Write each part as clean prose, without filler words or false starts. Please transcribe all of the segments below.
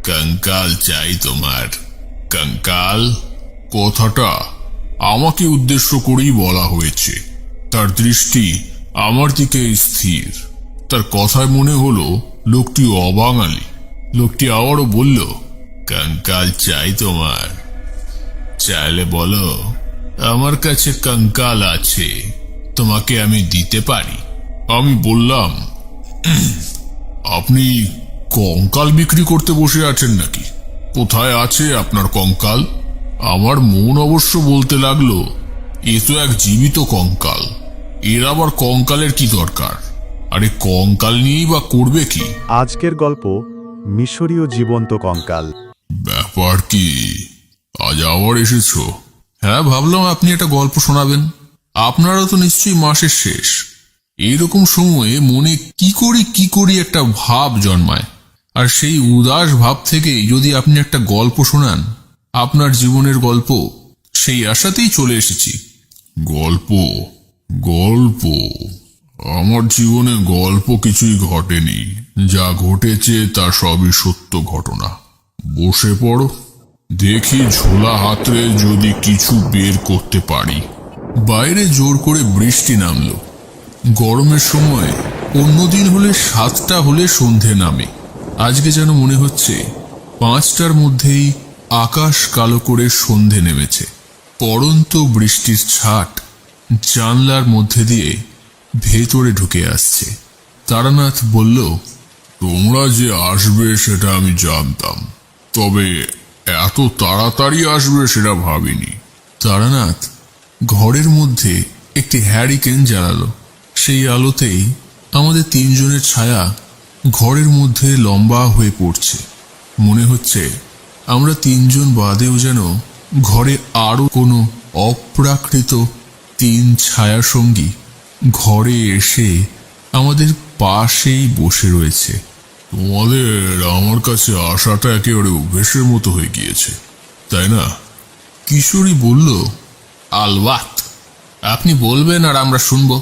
কঙ্কাল চাই তোমার। কঙ্কাল কথাটা আমাকে উদ্দেশ্য করেই বলা হয়েছে। তার দৃষ্টি আমার দিকে স্থির। তার কথায় মনে হলো লোকটি অবাঙালি। লোকটি আবারও বলল, কঙ্কাল চাই তোমার? চাইলে বলো, আমার কাছে কঙ্কাল আছে, তোমাকে আমি দিতে পারি। আমি বললাম, আপনি কঙ্কাল বিক্রি করতে বসে আছেন নাকি? কোথায় আছে আপনার কঙ্কাল? আমার মন অবশ্য বলতে লাগলো, এ তো এক জীবিত কঙ্কাল, এর আবার কঙ্কালের কি দরকার? আরে কঙ্কাল নিয়েই বা করবে কি? আজকের গল্প মিশরীয় জীবন্ত কঙ্কাল। ব্যাপার কি, আজ আবার এসেছো? হ্যাঁ, ভাবলাম আপনি একটা গল্প শোনাবেন। আপনারা তো নিশ্চয়ই মাসের শেষ। এইরকম সময়ে মনে কি করি একটা ভাব জন্মায়, আর সেই উদাস ভাব থেকে যদি আপনি একটা গল্প শোনান, আপনার জীবনের গল্প, সেই আশাতেই চলে এসেছি। গল্প? গল্প? আমার জীবনে গল্প কিছুই ঘটেনি। যা ঘটেছে তা সবই সত্য ঘটনা। বসে পড়ো, দেখি ঝোলা হাতে যদি কিছু বের করতে পারি। বাইরে জোর করে বৃষ্টি নামলো। গরমের সময় অন্যদিন হলে 7টা হলে সন্ধে নামে, আজকে যেন মনে হচ্ছে 5টার মধ্যেই আকাশ কালো করে সন্ধে নেমেছে। পড়ন্ত বৃষ্টির ছাট জানলার মধ্যে দিয়ে ভেতরে ঢুকে আসছে। তারানাথ বলল, তোমরা যে আসবে সেটা আমি জানতাম, তবে এত তাড়াতাড়ি আসবে সেটা ভাবিনি। তারানাথ ঘরের মধ্যে একটি হ্যারিকেন জ্বালালো। সেই আলোতেই আমাদের 3 জনের ছায়া ঘরের মধ্যে লম্বা হয়ে পড়ছে। মনে হচ্ছে আমরা 3 জন বাদেও যেন ঘরে আরো কোনো অপ্রাকৃত 3 ছায়া সঙ্গী ঘরে এসে আমাদের পাশেই বসে রয়েছে। তোমাদের আমার কাছে আসাটা একেবারে অভ্যেসের মতো হয়ে গিয়েছে, তাই না? কিশোরী বলল, আলবাত, আপনি বলবেন আর আমরা শুনবো,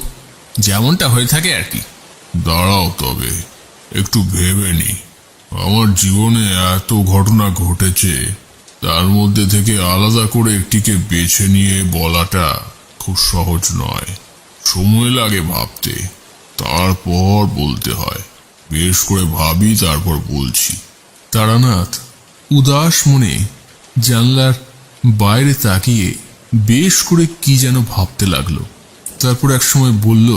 যেমনটা হয়ে থাকে আর কি। দাঁড়াও তবে, একটু ভেবে নি। আমার জীবনে এত ঘটনা ঘটেছে, তার মধ্যে থেকে আলাদা করে একটিকে বেছে নিয়ে বলাটা খুব সহজ নয়। সময় লাগে ভাবতে, তারপর বলতে হয়। বেশ করে ভাবি, তারপর বলছি। তারানাথ উদাস মনে জানলার বাইরে তাকিয়ে বেশ করে কি যেন ভাবতে লাগলো। তারপর একসময় বলল,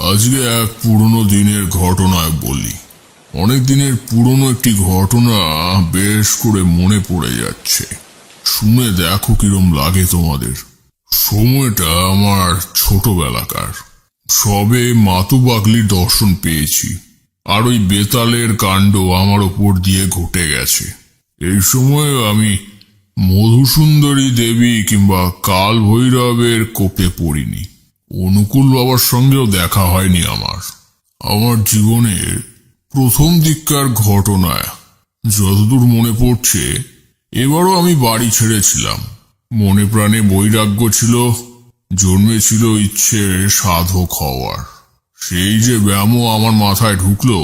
আজকে এক পুরনো দিনের ঘটনায় বলি। অনেক দিনের পুরনো একটি ঘটনা বেশ করে মনে পড়ে যাচ্ছে। শুনে দেখো কিরম লাগে তোমাদের। সময়টা আমার ছোটবেলাকার। সবে মাতুবাগলির দর্শন পেয়েছি, আর ওই বেতালের কাণ্ড আমার ওপর দিয়ে ঘটে গেছে। এই সময় আমি মধুসুন্দরী দেবী কিংবা কাল ভৈরবের কোপে পড়িনি। অনুকূল বাবার সঙ্গেও দেখা হয়নি আমার। আমার জীবনের প্রথম দিককার ঘটনায় যতদূর মনে পড়ছে, এবারও আমি বাড়ি ছেড়েছিলাম। মনে প্রাণে বৈরাগ্য ছিল, জন্মেছিল ইচ্ছে সাধক হওয়ার। সেই যে ব্যামো আমার মাথায় ঢুকলো,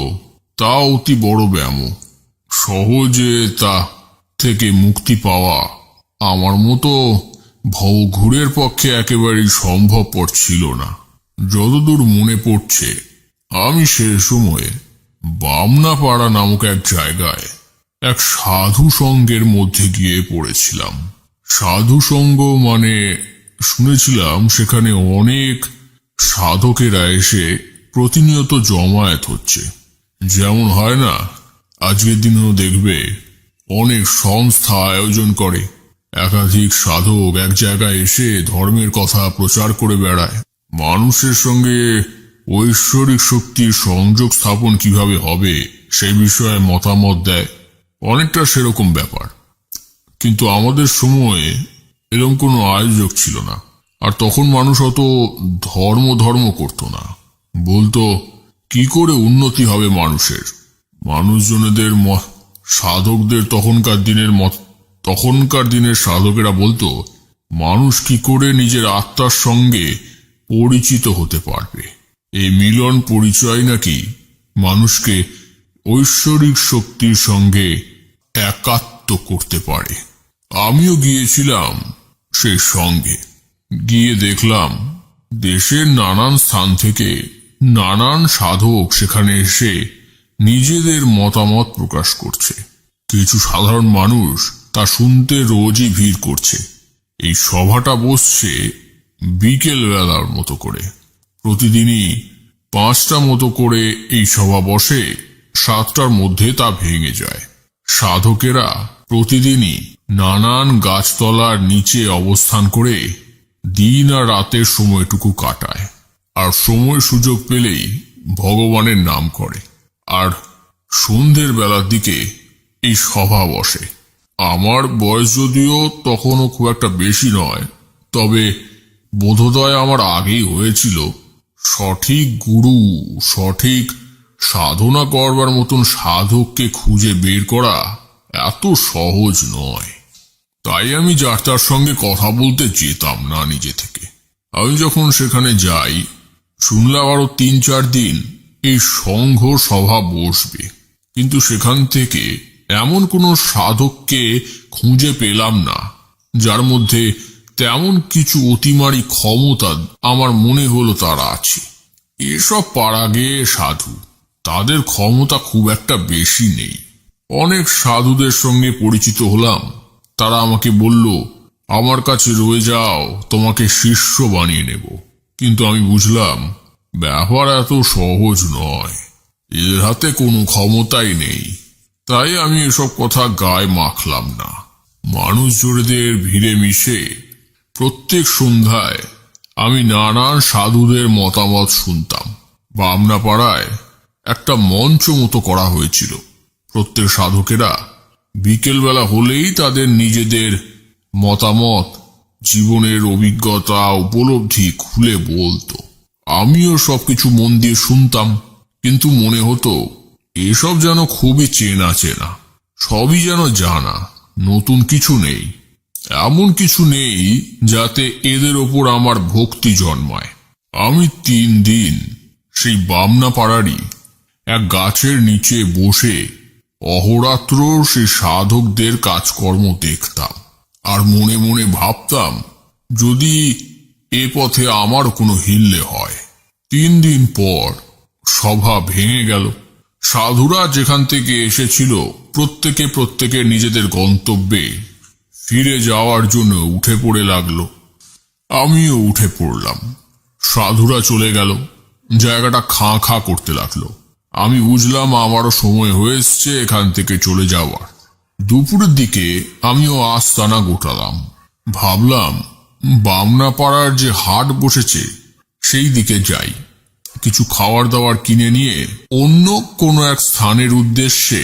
তা অতি বড় ব্যামো। সহজে তা থেকে মুক্তি পাওয়া আমার মতো ভবঘুরের পক্ষে একেবারেই সম্ভবপর ছিল না। যতদূর মনে পড়ছে, আমি সে সময়ে বামনাপাড়া নামক এক জায়গায় এক সাধু সঙ্গের মধ্যে গিয়ে পড়েছিলাম। সাধু সঙ্গ মানে শুনেছিলাম সেখানে অনেক সাধকেরা এসে প্রতিনিয়ত জমায়েত হচ্ছে। যেমন হয় না, আজকের দিনেও দেখবে অনেক সংস্থা আয়োজন করে, একাধিক সাধক এক জায়গায় এসে ধর্মের কথা প্রচার করে বেড়ায়। মানুষের সঙ্গে ঐশ্বরিক শক্তির সংযোগ স্থাপন কিভাবে হবে সেই বিষয়ে মতামত দেয়। অনেকটা সেরকম ব্যাপার। কিন্তু আমাদের সময়ে এরকম কোনো আয়োজক ছিল না। আর তখন মানুষ অত ধর্ম করতো না। বলতো, কি করে উন্নতি হবে মানুষের। মানুষজনেদের সাধকদের তখনকার দিনের সাধকেরা বলতো, মানুষ কি করে নিজের আত্মার সঙ্গে পরিচিত হতে পারবে। এই মিলন পরিচয় নাকি মানুষকে ঐশ্বরিক শক্তির সঙ্গে একাত্ম করতে পারে। আমিও গিয়েছিলাম সেই সঙ্গে। গিয়ে দেখলাম দেশের নানান স্থান থেকে নানান সাধক সেখানে এসে নিজেদের মতামত প্রকাশ করছে। কিছু সাধারণ মানুষ তা শুনতে রোজই ভিড় করছে। এই সভাটা বসছে বিকেল বেলার মতো করে। প্রতিদিনই 5টা মতো করে এই সভা বসে, 7টার মধ্যে তা ভেঙে যায়। সাধকেরা প্রতিদিনই নানান গাছতলার নিচে অবস্থান করে দিন আর রাতের সময়টুকু কাটায়, আর সময় সুযোগ পেলেই ভগবানের নাম করে। আর সন্ধ্যের বেলার দিকে এই সভা বসে। আমার বয়স যদিও তখনও খুব একটা বেশি নয়, তবে বোধোদয় আমার আগেই হয়েছিল। সঠিক গুরু, সঠিক সাধনা করবার মতন সাধককে খুঁজে বের করা এত সহজ নয়। তাই আমি যার তার সঙ্গে কথা বলতে যেতাম না নিজে থেকে। আমি যখন সেখানে যাই, শুনলাম আরো 3-4 দিন এই সংঘ সভা বসবে, কিন্তু সেখান থেকে এমন কোনো সাধককে খুঁজে পেলাম না যার মধ্যে তেমন কিছু অতিমারী ক্ষমতা আমার মনে হলো তার আছে। এসব পাড়াগে সাধু, তাদের ক্ষমতা খুব একটা বেশি নেই। অনেক সাধুদের সঙ্গে পরিচিত হলাম। তারা আমাকে বলল, আমার কাছে রয়ে যাও, তোমাকে শিষ্য বানিয়ে নেব। কিন্তু আমি বুঝলাম ব্যাপার এত সহজ নয়, এদের হাতে কোনো ক্ষমতাই নেই। তাই আমি এসব কথা গায়ে মাখলাম না। মানুষজনেদের ভিড়ে মিশে প্রত্যেক সন্ধ্যায় আমি নানান সাধুদের মতামত শুনতাম। বামনা পাড়ায় একটা মঞ্চ মতো করা হয়েছিল। প্রত্যেক সাধকেরা বিকেলবেলা হলেই তাদের নিজেদের মতামত, জীবনের অভিজ্ঞতা, উপলব্ধি খুলে বলতো। আমিও সবকিছু মন দিয়ে শুনতাম, কিন্তু মনে হতো এসব যেন খুবই চেনা চেনা, সবই যেন জানা, নতুন কিছু নেই। এমন কিছু নেই যাতে এদের ওপর আমার ভক্তি জন্মায়। আমি 3 দিন সেই বামনা পাড়ারই এক গাছের নিচে বসে অহোরাত্র সেই সাধকদের কাজকর্ম দেখতাম, আর মনে মনে ভাবতাম যদি এ পথে আমার কোনো হিল্লে হয়। 3 দিন পর সভা ভেঙে গেল। সাধুরা যেখান থেকে এসেছিল প্রত্যেকে নিজেদের গন্তব্যে ফিরে যাওয়ার জন্য উঠে পড়ে লাগলো। আমিও উঠে পড়লাম। সাধুরা চলে গেল, জায়গাটা খাঁ খাঁ করতে লাগলো। আমি বুঝলাম আমারও সময় হয়েছে এখান থেকে চলে যাওয়ার। দুপুরের দিকে আমিও আস্তানা গোটালাম। ভাবলাম বামনা পাড়ার যে হাট বসেছে সেই দিকে যাই, কিছু খাওয়ার দাওয়ার কিনে নিয়ে অন্য কোনো এক স্থানের উদ্দেশ্যে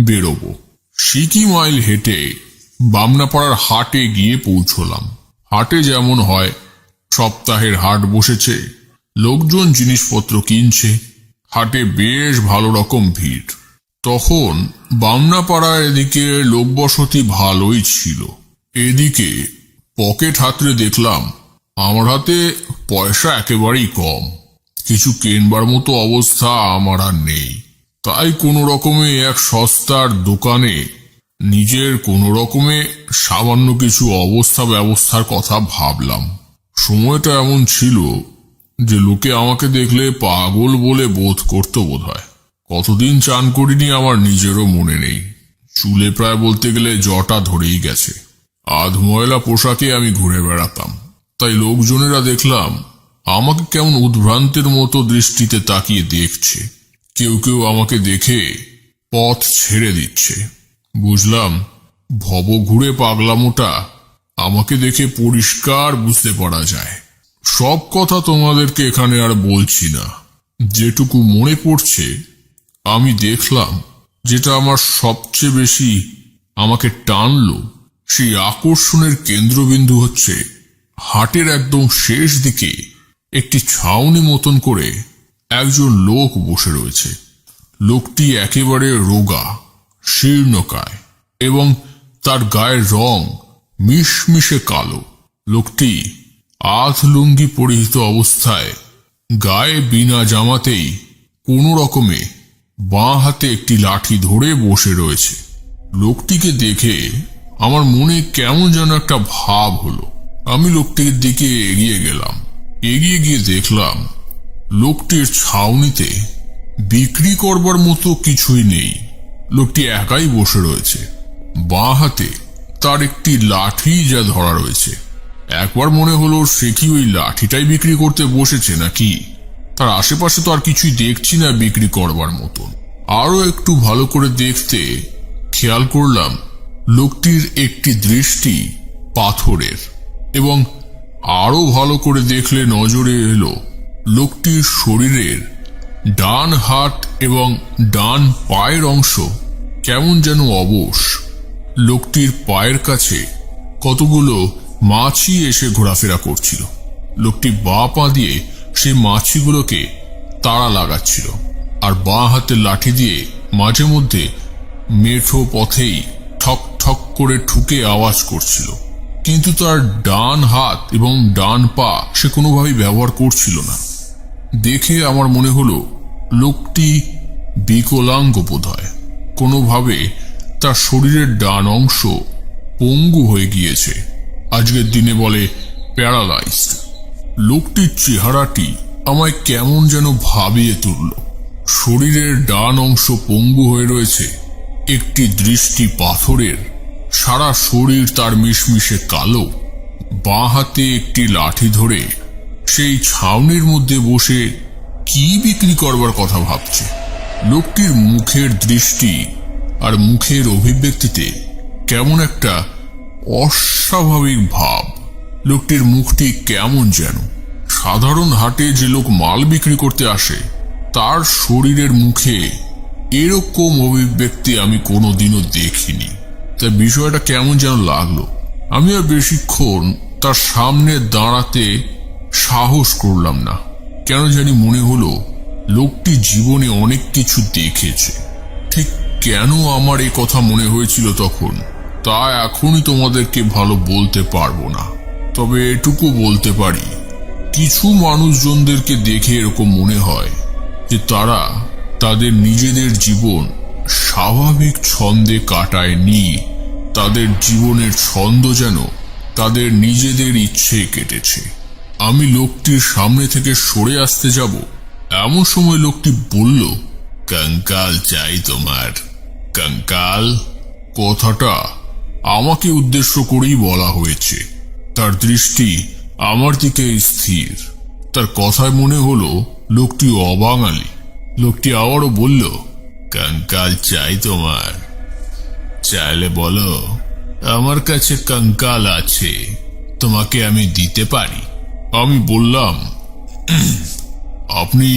বেরোবো। সিকি মাইল হেঁটে বামনা পাড়ার হাটে গিয়ে পৌঁছলাম। হাটে যেমন হয়, সপ্তাহের হাট বসেছে, লোকজন জিনিসপত্র কিনছে। হাটে বেশ ভালো রকম ভিড়। তখন বামনা পাড়ার এদিকে লোকবসতি ভালোই ছিল। এদিকে পকেট হাতড়ে দেখলাম আমার হাতে পয়সা একেবারেই কম। কিছু কেনবার মতো অবস্থা আমার আর নেই। তাই কোনো রকমে এক সস্তার দোকানে নিজের কোনো রকমে সামান্য কিছু ব্যবস্থার কথা ভাবলাম। সময়টা এমন ছিল যে লোকে আমাকে দেখলে পাগল বলে বোধ করতো বোধহয়। কতদিন চান করিনি আমার নিজেরও মনে নেই। চুলে প্রায় বলতে গেলে জটা ধরেই গেছে। আধময়লা পোশাকে আমি ঘুরে বেড়াতাম। তাই লোকজনেরা দেখলাম আমাকে কেমন উদ্ভ্রান্তের মতো দৃষ্টিতে তাকিয়ে দেখছে। কেউ কেউ আমাকে দেখে পথ ছেড়ে দিচ্ছে। বুঝলাম ভবঘুরে পাগলামোটা আমাকে দেখে পরিষ্কার বুঝতে পারা যায়। সব কথা তোমাদেরকে এখানে আর বলছি না। যেটুকু মনে পড়ছে আমি দেখলাম, যেটা আমার সবচেয়ে বেশি আমাকে টানলো, সেই আকর্ষণের কেন্দ্রবিন্দু হচ্ছে হাটের একদম শেষ দিকে একটি ছাউনি মতন করে একজন লোক বসে রয়েছে। লোকটি একেবারে রোগা, শীর্ণকায় এবং তার গায়ের রং মিশমিশে কালো। লোকটি আধ লুঙ্গি পরিহিত অবস্থায় গায়ে বিনা জামাতেই কোনো রকমে বাঁ হাতে একটি লাঠি ধরে বসে রয়েছে। লোকটিকে দেখে আমার মনে কেমন যেন একটা ভাব হলো। আমি লোকটির দিকে এগিয়ে গেলাম। এগিয়ে গিয়ে দেখলাম লোকটির ছাউনিতে বিক্রি করবার মতো কিছুই নেই। লোকটি একাই বসে রয়েছে। বাঁ হাতে তার একটি লাঠি যা ধরা রয়েছে। একবার মনে হলো সে কি ওই লাঠিটাই বিক্রি করতে বসেছে নাকি। তার আশেপাশে তো আর কিছুই দেখছি না বিক্রি করবার মতন। আরো একটু ভালো করে দেখতে খেয়াল করলাম লোকটির একটি দৃষ্টি পাথরের, এবং আরো ভালো করে দেখলে নজরে এলো লোকটির শরীরের ডান হাত এবং ডান পায়ের অংশ কেমন যেন অবশ। লোকটির পায়ের কাছে কতগুলো মাছি এসে ঘোরাফেরা করছিল। লোকটি বাঁ পা দিয়ে সেই মাছিগুলোকে তাড়া লাগাচ্ছিল, আর বাঁ হাতের লাঠি দিয়ে মাঝে মধ্যে মেঠো পথেই ঠক ঠক করে ঠুকে আওয়াজ করছিল। কিন্তু তার ডান হাত এবং ডান পা সে কোনোভাবেই ব্যবহার করছিল না। দেখে আমার মনে হলো লোকটি বিকলাঙ্গ বোধহয়। কোনোভাবে তার শরীরের ডান অংশ পঙ্গু হয়ে গিয়েছে, আজকের দিনে বলে প্যারালাইজড। লোকটির চেহারাটি আমায় কেমন যেন ভাবিয়ে তুলল। শরীরের ডান অংশ পঙ্গু হয়ে রয়েছে, একটি দৃষ্টি পাথরের, সারা শরীর তার মিশমিশে কালো। বাঁ হাতে একটি লাঠি ধরে সেই ছাউনির মধ্যে বসে কি বিক্রি করবার কথা ভাবছে। লোকটির মুখের দৃষ্টি আর মুখের অভিব্যক্তিতে কেমন একটা অস্বাভাবিক ভাব। লোকটির মুখটি কেমন যেন সাধারণ হাটে যে লোক মাল বিক্রি করতে আসে তার শরীরের মুখে এরকম অভিব্যক্তি আমি কোনোদিনও দেখিনি। তাই বিষয়টা কেমন যেন লাগলো। আমি আর বেশিক্ষণ তার সামনে দাঁড়াতে সাহস করলাম না। কেন জানি মনে হলো লোকটি জীবনে অনেক কিছু দেখেছে। ঠিক কেন আমার এই কথা মনে হয়েছিল তখন তা এখনই তোমাদেরকে ভালো বলতে পারবো না। তবে এটুকু বলতে পারি, কিছু মানুষজনদেরকে দেখে এরকম মনে হয় যে তারা তাদের নিজেদের জীবন স্বাভাবিক ছন্দে কাটায়নি। তাদের জীবনের ছন্দ যেন তাদের নিজেদের ইচ্ছে কেটেছে। আমি লোকটির সামনে থেকে সরে আসতে যাব, এমন সময় লোকটি বলল, কঙ্কাল চাই তোমার? কঙ্কাল কথাটা আমাকে উদ্দেশ্য করেই বলা হয়েছে। তার দৃষ্টি আমার দিকে স্থির। তার কথায় মনে হলো লোকটি অবাঙালি। লোকটি আবারও বলল, কঙ্কাল চাই তোমার? চাইলে বলো, আমার কাছে কঙ্কাল আছে, তোমাকে আমি দিতে পারি। আমি বললাম, আপনি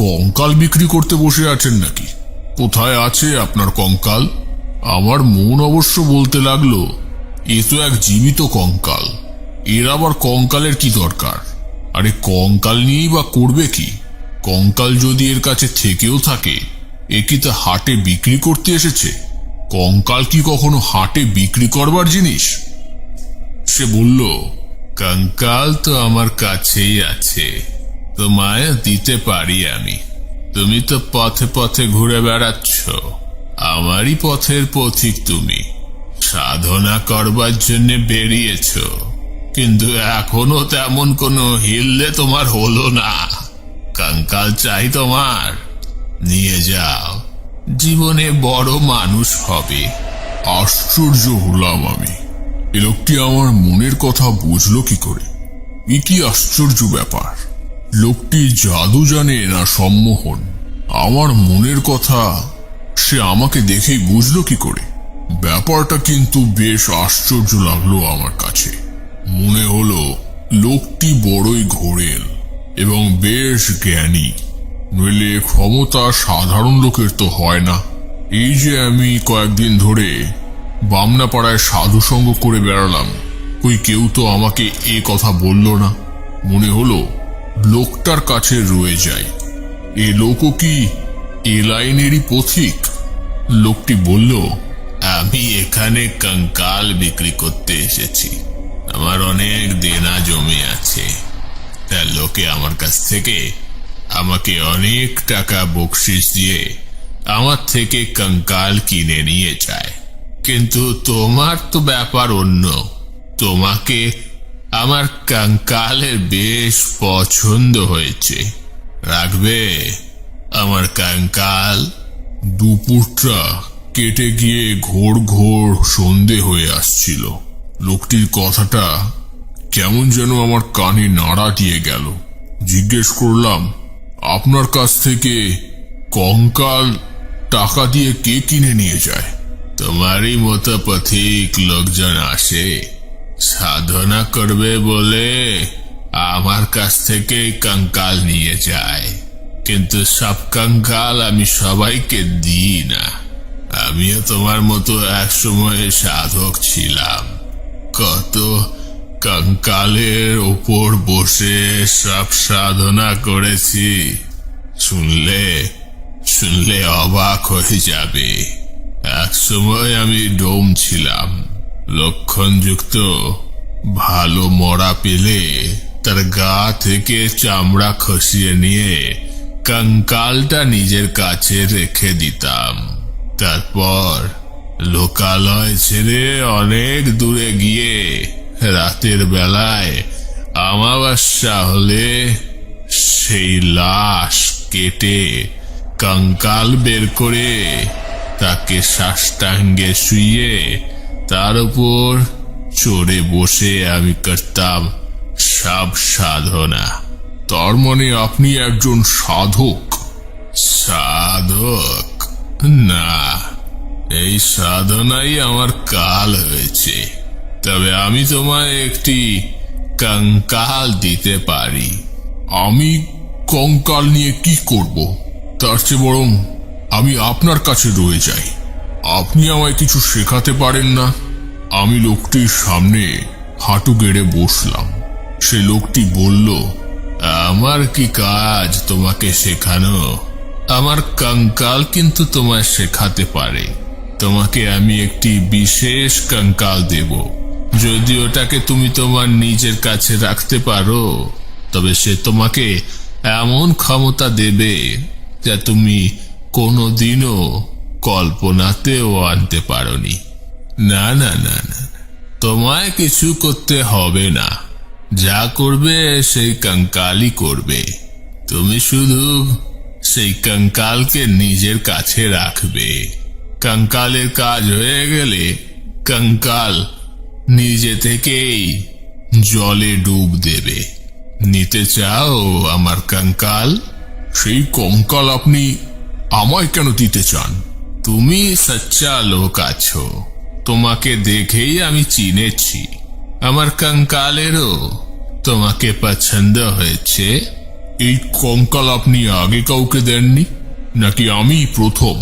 কঙ্কাল বিক্রি করতে বসে আছেন নাকি? কোথায় আছে আপনার কঙ্কাল? আমার মন অবশ্য বলতে লাগলো, এ তো এক জীবিত কঙ্কাল, এর আবার কঙ্কালের কি দরকার? আরে কঙ্কাল নিয়েই বা করবে কি? কঙ্কাল যদি এর কাছে থেকেও থাকে, এ কি তা হাটে বিক্রি করতে এসেছে? কঙ্কাল কি কখনো হাটে বিক্রি করবার জিনিস? সে বলল, কঙ্কাল তো আমার কাছেই আছে, তোমায় দিতে পারি আমি। তুমি তো পথে পথে ঘুরে বেড়াচ্ছ, আমারই পথের পথিক তুমি। সাধনা করবার জন্য বেরিয়েছ, কিন্তু এখনো তেমন কোনো হিললে তোমার হলো না। কঙ্কাল চাই তোমার? নিয়ে যাও, জীবনে বড় মানুষ হবে। আশ্চর্য হলাম আমি। এ লোকটি আমার মনের কথা বুঝলো কি করে? এ কি আশ্চর্য ব্যাপার! লোকটি জাদু জানে না সম্মোহন? আমার মনের কথা সে আমাকে দেখেই বুঝলো কি করে? ব্যাপারটা কিন্তু বেশ আশ্চর্য লাগলো আমার কাছে। মনে হলো লোকটি বড়ই ঘোরেল এবং বেশ জ্ঞানী, নইলে ক্ষমতা সাধারণ লোকের তো হয় না। এই যে আমি কয়েকদিন ধরে বামনাপাড়ায় সাধু সঙ্গ করে বেড়ালাম, কই কেউ তো আমাকে এ কথা বলল না। মনে হলো লোকটার কাছে রয়ে যাই। এ লোকও কি এ লাইনেরই পথিক? লোকটি বলল, আমি এখানে কঙ্কাল বিক্রি করতে এসেছি। আমার অনেক দেনা জমি আছে, তার লোকে আমার কাছ থেকে আমাকে অনেক টাকা বকশিশ দিয়ে আমার থেকে কঙ্কাল কিনে নিয়ে যায়। কিন্তু তোমার তো ব্যাপার অন্য। তোমাকে আমার কঙ্কালের বেশ পছন্দ হয়েছে। রাখবে আমার কঙ্কাল? দুপুরটা কেটে গিয়ে ঘোর ঘোর সন্ধে হয়ে আসছিল। লোকটির কথাটা কেমন যেন আমার কানে নাড়া দিয়ে গেল। জিজ্ঞেস করলাম, আপনার কাছ থেকে কঙ্কাল টাকা দিয়ে কে কিনে নিয়ে যায়? তোমারই মতো পথিক লোকজন আসে, সাধনা করবে বলে আমার কাছ থেকে কঙ্কাল নিয়ে যায়। কিন্তু সব কঙ্কাল আমি সবাইকে দিই না। আমিও তোমার মতো এক সময় সাধক ছিলাম। কত কঙ্কালের ওপর বসে সব সাধনা করেছি। শুনলে অবাক হয়ে যাবে। এক সময় আমি ডোম ছিলাম। লক্ষণযুক্ত ভালো মরা পেলে তার গা থেকে চামড়া খসিয়ে নিয়ে কঙ্কালটা নিজের কাছে রেখে দিতাম। তারপর লোকালয় ছেড়ে অনেক দূরে গিয়ে রাতের বেলায় অমাবস্যা হলে সেই লাশ কেটে কঙ্কাল বের করে তাকে সাষ্টাঙ্গে শুইয়ে তার উপর চড়ে বসে আমি করতাম সব সাধনা। তার মানে আপনি একজন সাধক? সাধক না, এই সাধনাই আমার কাল হয়েছে। তবে আমি তোমায় একটি কঙ্কাল দিতে পারি। আমি কঙ্কাল নিয়ে কি করব? তার চেয়ে বরং আমি আপনার কাছে রয়ে যাই। আপনি আমায় কিছু শেখাতে পারেন না? আমি লোকটির সামনে হাঁটু গেড়ে বসলাম। সে লোকটি বলল, আমার কি কাজ তোমাকে শেখানো? আমার কঙ্কাল কিন্তু তোমায় শেখাতে পারে। তোমাকে আমি একটি বিশেষ কঙ্কাল দেব। যদি ওটাকে তুমি তোমার নিজের কাছে রাখতে পারো, তবে সে তোমাকে এমন ক্ষমতা দেবে যা তুমি কোনোদিনও কল্পনাতেও আনতে পারোনি। না না না না, তোমায় কিছু করতে হবে না। যা করবে সেই কঙ্কালই করবে। তুমি শুধু সেই কঙ্কালকে নিজের কাছে রাখবে। কঙ্কালের কাজ হয়ে গেলে কঙ্কাল নিজে থেকেই জলে ডুব দেবে। নিতে চাও আমার কঙ্কাল? সেই কঙ্কাল আপনি আমায় কেন দিতে চান? তুমি সচ্চা লোক আছো, তোমাকে দেখেই আমি চিনেছি। আমার কঙ্কালেরও তোমাকে পছন্দ হয়েছে। এই কঙ্কাল আপনি আগে কাউকে দেননি, নাকি আমি প্রথম?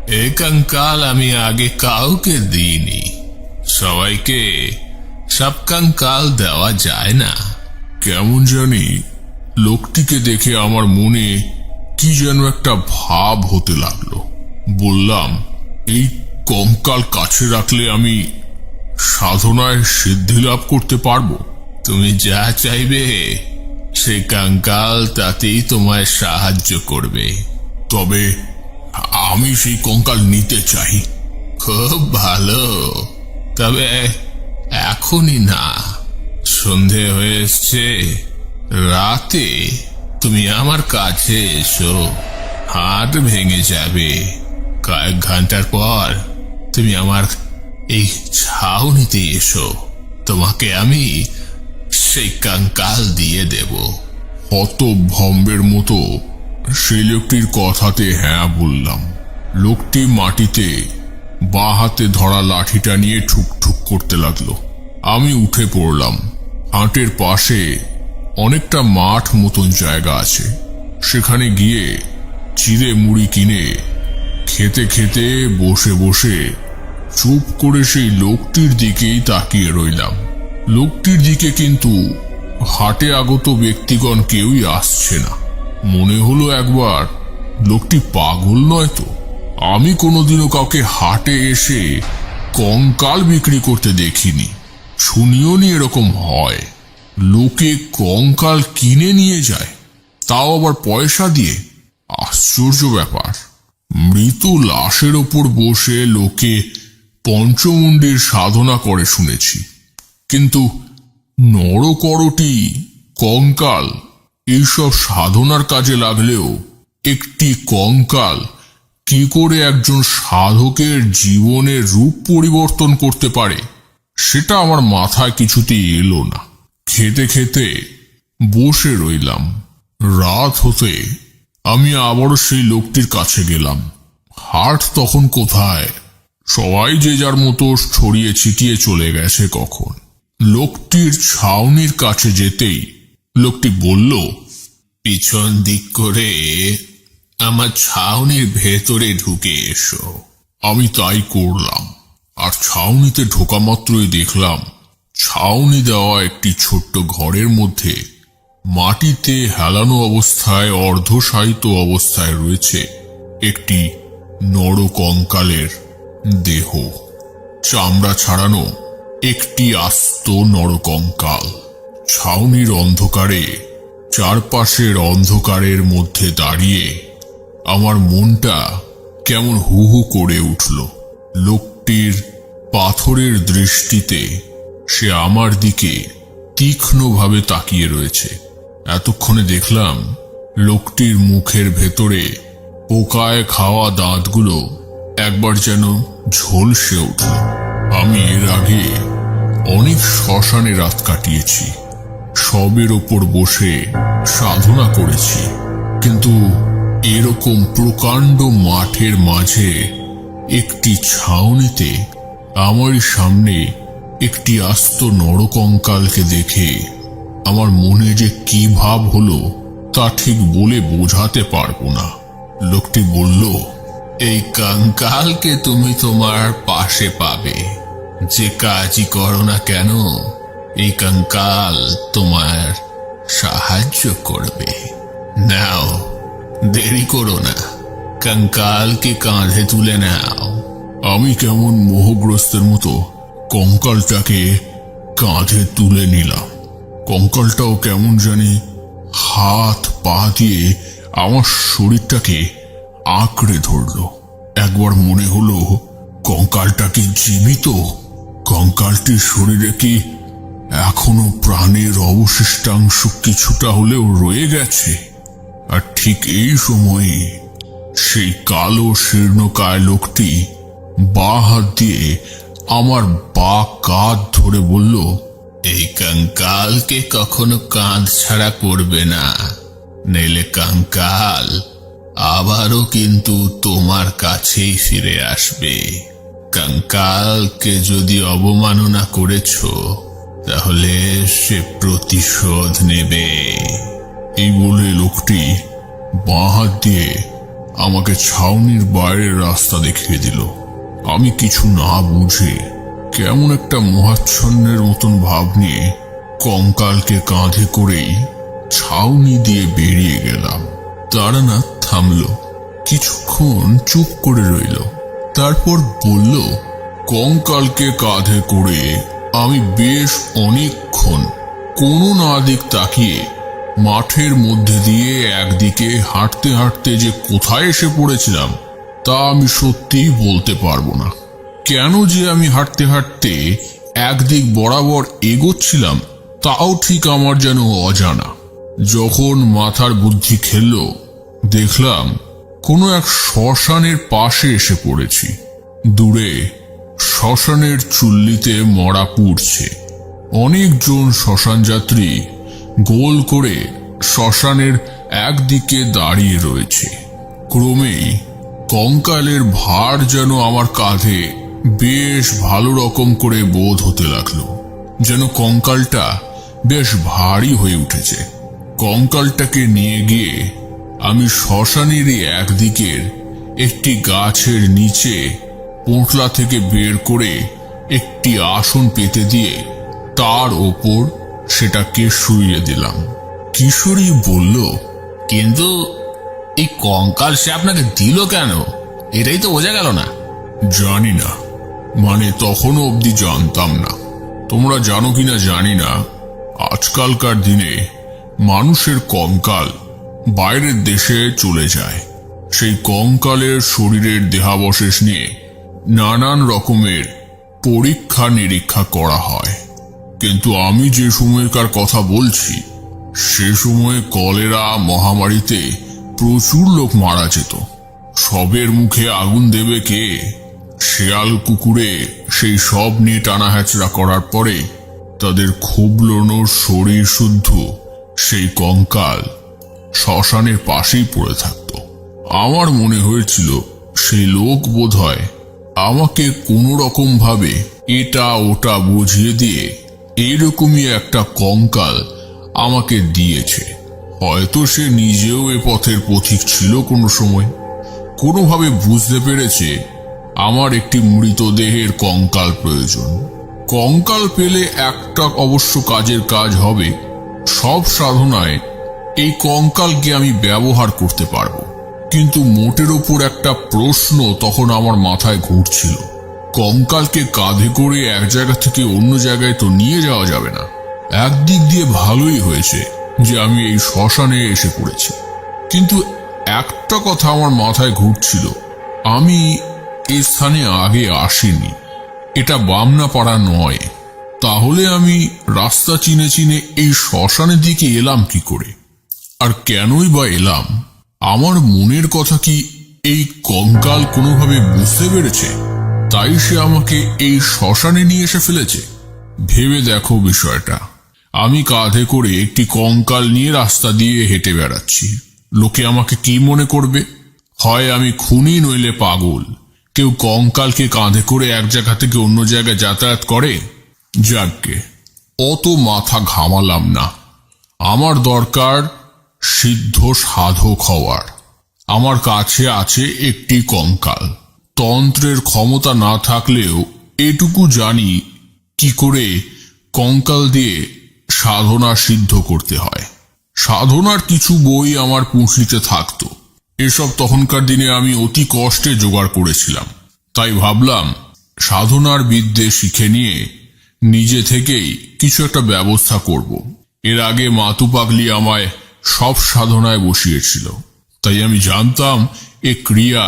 এই কঙ্কাল আমি আগে কাউকে দিইনি। সবাইকে সব কঙ্কাল দেওয়া যায় না। কেমন জানি লোকটিকে দেখে আমার মনে কি যেন একটা ভাব হতে লাগলো। বললাম, এই কঙ্কাল কাছে রাখলে আমি সাধনায় সিদ্ধি লাভ করতে পারবো? তুমি যা চাইবে সেই কঙ্কাল তাতেই তোমায় সাহায্য করবে। তবে আমি সেই কঙ্কাল নিতে চাই। খুব ভালো, তবে এখনই না। সন্ধে হয়ে এসছে। রাতে তুমি আমার কাছে এসো, হাট ভেঙে যাবে। কয়েক ঘন্টার পর তুমি আমার এই ছাউনিতে এসো, তোমাকে আমি সেই কঙ্কাল দিয়ে দেব। হতভম্বের মতো সেই লোকটির কথাতে হ্যাঁ বললাম। লোকটি মাটিতে বাঁ হাতে ধরা লাঠিটা নিয়ে ঠুকঠুক করতে লাগলো। আমি উঠে পড়লাম। হাটের পাশে অনেকটা মাঠ মতন জায়গা আছে। সেখানে গিয়ে চিড়ে মুড়ি কিনে খেতে খেতে বসে বসে চুপ করে সেই লোকটির দিকেই তাকিয়ে রইলাম। লোকটির দিকে কিন্তু হাটে আগত ব্যক্তিগণ কেউই আসছে না। মনে হলো একবার লোকটি পাগল নয় তো। আমি কোনোদিনও কাউকে হাটে এসে কঙ্কাল বিক্রি করতে দেখিনি, শুনিও নি এরকম হয়। লোকে কঙ্কাল কিনে নিয়ে যায়, তাও আবার পয়সা দিয়ে। আশ্চর্য ব্যাপার। মৃত লাশের ওপর বসে লোকে পঞ্চমুণ্ডির সাধনা করে শুনেছি, কিন্তু নরকরটি, কঙ্কাল এইসব সাধনার কাজে লাগলেও একটি কঙ্কাল কি করে একজন সাধকের জীবনের রূপ পরিবর্তন করতে পারে সেটা আমার মাথায় কিছুতেই এলো না। খেতে খেতে বসে রইলাম। রাত হতে আমি আবারও সেই লোকটির কাছে গেলাম। হাট তখন কোথায়, সবাই যে যার মতো ছড়িয়ে ছিটিয়ে চলে গেছে কখন। লোকটির ছাউনির কাছে যেতেই লোকটি বলল, পিছন দিক করে আমার ছাউনির ভেতরে ঢুকে এসো। আমি তাই করলাম, আর ছাউনিতে ঢোকা মাত্রই দেখলাম ছাউনি দেওয়া একটি ছোট্ট ঘরের মধ্যে মাটিতে হেলানো অবস্থায়, অর্ধশায়িত অবস্থায় রয়েছে একটি নরকঙ্কালের দেহ। চামড়া ছাড়ানো একটি আস্ত নরকঙ্কাল। ছাউনির অন্ধকারে, চারপাশের অন্ধকারের মধ্যে দাঁড়িয়ে আমার মনটা কেমন হু হু করে উঠল। লোকটির পাথরের দৃষ্টিতে সে আমার দিকে তীক্ষ্ণভাবে তাকিয়ে রয়েছে। এতক্ষণে দেখলাম লোকটির মুখের ভেতরে পোকায় খাওয়া দাঁতগুলো একবার যেন ঝলসে উঠল। আমি এর আগে অনেক শ্মশানে রাত কাটিয়েছি, শবের ওপর বসে সাধনা করেছি, কিন্তু এরকম প্রকাণ্ড মাঠের মাঝে একটি ছাউনিতে আমারই সামনে একটি আস্ত নরকঙ্কালকে দেখে আমার মনে যে কি ভাব হলো তা ঠিক বলে বোঝাতে পারবো না। লোকটি বলল, এই কঙ্কালকে তুমি তোমার পাশে পাবে, যে কাজই করো না কেন এই কঙ্কাল তোমার সাহায্য করবে। নাও, দেরি করো না, কঙ্কালকে কাঁধে তুলে নাও। আমি কেমন মোহগ্রস্তের মতো কঙ্কালটাকে কাঁধে তুলে নিলাম। কঙ্কালটাও কেমন জানি হাত পা দিয়ে আমার শরীরটাকে আঁকড়ে ধরল। একবার মনে হলো কঙ্কালটা কি জীবিত, কঙ্কালটির শরীরে কি এখনো প্রাণের অবশিষ্টাংশ কিছুটা হলেও রয়ে গেছে। আর ঠিক এই সময়ে সেই কালো শীর্ণকায় লোকটি বাঁ হাত দিয়ে আমার বাঁ কাঁধ ধরে বলল, এই কঙ্কালকে কখনো কাঁধ ছাড়া করবে না, নইলে কঙ্কাল আবারও কিন্তু তোমার কাছেই ফিরে আসবে। কঙ্কালকে যদি অবমাননা করেছ তাহলে সে প্রতিশোধ নেবে। এই বলে লোকটি বাঁ হাত দিয়ে আমাকে ছাউনির বাইরের রাস্তা দেখিয়ে দিল। আমি কিছু না বুঝে কেমন একটা মোহাচ্ছন্নের মতন ভাব নিয়ে কঙ্কালকে কাঁধে করেই ছাউনি দিয়ে বেরিয়ে গেলাম। তারা থামল, কিছুক্ষণ চুপ করে রইল, তারপর বলল, কঙ্কালকে কাঁধে করে আমি বেশ অনেকক্ষণ কোনো না দিক তাকিয়ে মাঠের মধ্যে দিয়ে একদিকে হাঁটতে হাঁটতে যে কোথায় এসে পড়েছিলাম তা আমি সত্যিই বলতে পারবো না। কেন যে আমি হাঁটতে হাঁটতে একদিক বরাবর এগোচ্ছিলাম তাও ঠিক আমার যেন অজানা। যখন মাথার বুদ্ধি খেলল, দেখলাম কোনো এক শ্মশানের পাশে এসে পড়েছি। দূরে শ্মশানের চুল্লিতে মরা পুড়ছে। অনেকজন শ্মশান যাত্রী গোল করে শ্মশানের একদিকে দাঁড়িয়ে রয়েছে। ক্রমেই কঙ্কালের ভার যেন আমার কাঁধে বেশ ভালো রকম করে বোধ হতে লাগলো, যেন কঙ্কালটা বেশ ভারী হয়ে উঠেছে। কঙ্কালটাকে নিয়ে গিয়ে আমি শ্মশানেরই একদিকের একটি গাছের নিচে পোঁটলা থেকে বের করে একটি আসন পেতে দিয়ে তার ওপর সেটাকে শুইয়ে দিলাম। কিশোরী বলল, কিন্তু এই কঙ্কাল সে আপনাকে দিল কেন? এটাই তো বোঝা গেল না। জানি না, মানে তখনও অবধি জানতাম না। তোমরা জানো কিনা জানি না, আজকালকার দিনে মানুষের কঙ্কাল বাইরের দেশে চলে যায়। সেই কঙ্কালের শরীরের দেহাবশেষ নিয়ে নানান রকমের পরীক্ষা নিরীক্ষা করা হয়। কিন্তু আমি যে সময়কার কথা বলছি সে সময়ে কলেরা মহামারীতে প্রচুর লোক মারা যেত। সবের মুখে আগুন দেবে কে? শেয়াল কুকুরে সেই সব নিয়ে টানা হ্যাচড়া করার পরে তাদের খুবলোনো শরীর শুদ্ধ সেই কঙ্কাল শ্মশানের পাশেই পড়ে থাকত। আমার মনে হয়েছিল সেই লোক বোধহয় আমাকে কোনো রকম ভাবে এটা ওটা বুঝিয়ে দিয়ে এরকমই একটা কঙ্কাল আমাকে দিয়েছে। হয়তো সে নিজেও এ পথের পথিক ছিল কোনো সময়, কোনোভাবে বুঝতে পেরেছে আমার একটি মৃতদেহের কঙ্কাল প্রয়োজন। কঙ্কাল পেলে একটা অবশ্য কাজের কাজ হবে, সব সাধনায় এই কঙ্কালকে আমি ব্যবহার করতে পারবো। কিন্তু মোটের ওপর একটা প্রশ্ন তখন আমার মাথায় ঘুরছিল, কঙ্কালকে কাঁধে করে এক জায়গা থেকে অন্য জায়গায় তো নিয়ে যাওয়া যাবে না। একদিক দিয়ে ভালোই হয়েছে যে আমি এই শ্মশানে এসে পড়েছি, কিন্তু একটা কথা আমার মাথায় ঘুরছিল, আমি এই স্থানে আগে আসিনি, এটা বামনাপাড়া নয়, তাহলে আমি রাস্তা চিনে চিনে এই শ্মশানের দিকে এলাম কি করে? আর কেনই বা এলাম? আমার মনের কথা কি এই কঙ্কাল কোনোভাবে বুঝতে পেরেছে, তাই সে আমাকে এই শ্মশানে নিয়ে এসে ফেলেছে? ভেবে দেখো বিষয়টা, আমি কাঁধে করে একটি কঙ্কাল নিয়ে রাস্তা দিয়ে হেঁটে বেড়াচ্ছি, লোকে আমাকে কি মনে করবে? হয় আমি খুনি নইলে পাগল। কেউ কঙ্কালকে কাঁধে করে এক জায়গা থেকে অন্য জায়গায় যাতায়াত করে? যাকে অত মাথা ঘামালাম না। আমার দরকার সিদ্ধ সাধক হওয়ার। আমার কাছে আছে একটি কঙ্কাল। তন্ত্রের ক্ষমতা না থাকলেও এটুকু জানি কি করে কঙ্কাল দিয়ে সাধনা সিদ্ধ করতে হয়। সাধনার কিছু বই আমার পুঁথিতে থাকতো, এসব তখনকার দিনে আমি অতি কষ্টে জোগাড় করেছিলাম। তাই ভাবলাম সাধনার বিদ্যে শিখে নিয়ে নিজে থেকেই কিছু একটা ব্যবস্থা করব। এর আগে মাতু পাগলি আমায় সব সাধনায় বসিয়েছিল, তাই আমি জানতাম এ ক্রিয়া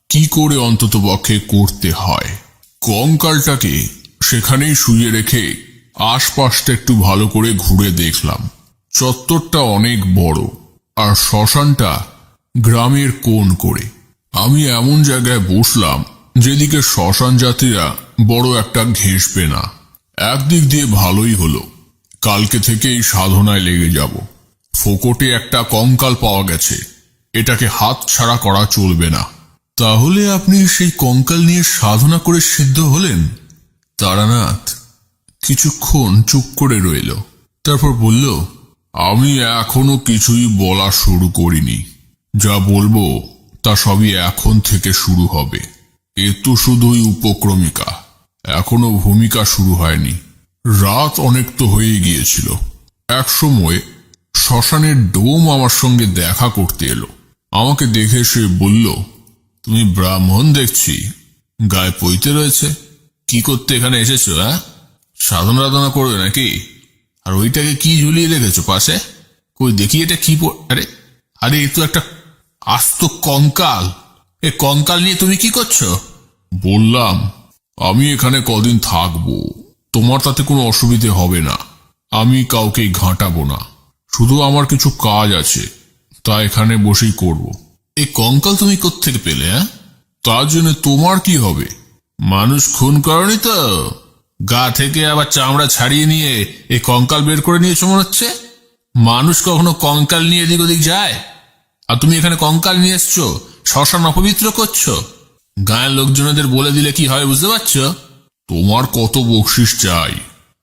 কি করে অন্তত পক্ষে করতে হয়। কঙ্কালটাকে সেখানেই শুয়ে রেখে আশপাশটা একটু ভালো করে ঘুরে দেখলাম। চত্বরটা অনেক বড়, আর শ্মশানটা গ্রামের কোণ করে। আমি এমন জায়গায় বসলাম যেদিকে শ্মশান যাত্রীরা বড় একটা ঘেঁষবে না। একদিক দিয়ে ভালোই হলো, কালকে থেকেই সাধনায় লেগে যাব। ফোকটে একটা কঙ্কাল পাওয়া গেছে, এটাকে হাত ছাড়া করা চলবে না। তাহলে আপনি সেই কঙ্কাল নিয়ে সাধনা করে সিদ্ধ হলেন? তারানাথ কিছুক্ষণ চুপ করে রইল, তারপর বলল, আমি এখনো কিছুই বলা শুরু করিনি। যা বলবো তা সবই এখন থেকে শুরু হবে। এ তো শুধুই উপক্রমিকা, এখনো ভূমিকা শুরু হয়নি। রাত অনেক তো হয়ে গিয়েছিল। এক সময় শ্মশানের ডোম আমার সঙ্গে দেখা করতে এলো। আমাকে দেখে সে বলল, তুমি ব্রাহ্মণ দেখছি, গায়ে পৈতে রয়েছে, কি করতে এখানে এসেছো? সাধনা রাধনা করবে নাকি? আর ওইটাকে কি ঝুলিয়ে রেখেছো পাশে? কই দেখি এটা কি? আরে আরে এ তো একটা আস্ত কঙ্কাল। এ কঙ্কাল নিয়ে তুমি কি করছো? বললাম আমি এখানে কদিন থাকবো, তোমার তাতে কোনো অসুবিধে হবে না। আমি কাউকে ঘাঁটাবো না, শুধু আমার কিছু কাজ আছে, তা এখানে বসেই করব। এই কঙ্কাল তুমি কোত্থেকে পেলে? তার জন্য তোমার কি হবে? মানুষ খুন করনি তো? গা থেকে আবার চামড়া ছাড়িয়ে নিয়ে এই কঙ্কাল বের করে নিয়েছো মনে হচ্ছে। মানুষ কখনো কঙ্কাল নিয়ে এদিক ওদিক যায়? আর তুমি এখানে কঙ্কাল নিয়ে এসছো, শ্মশান অপবিত্র করছো। গায়ের লোকজনদের বলে দিলে কি হয় বুঝতে পারছো? তোমার কত বকশিস চাই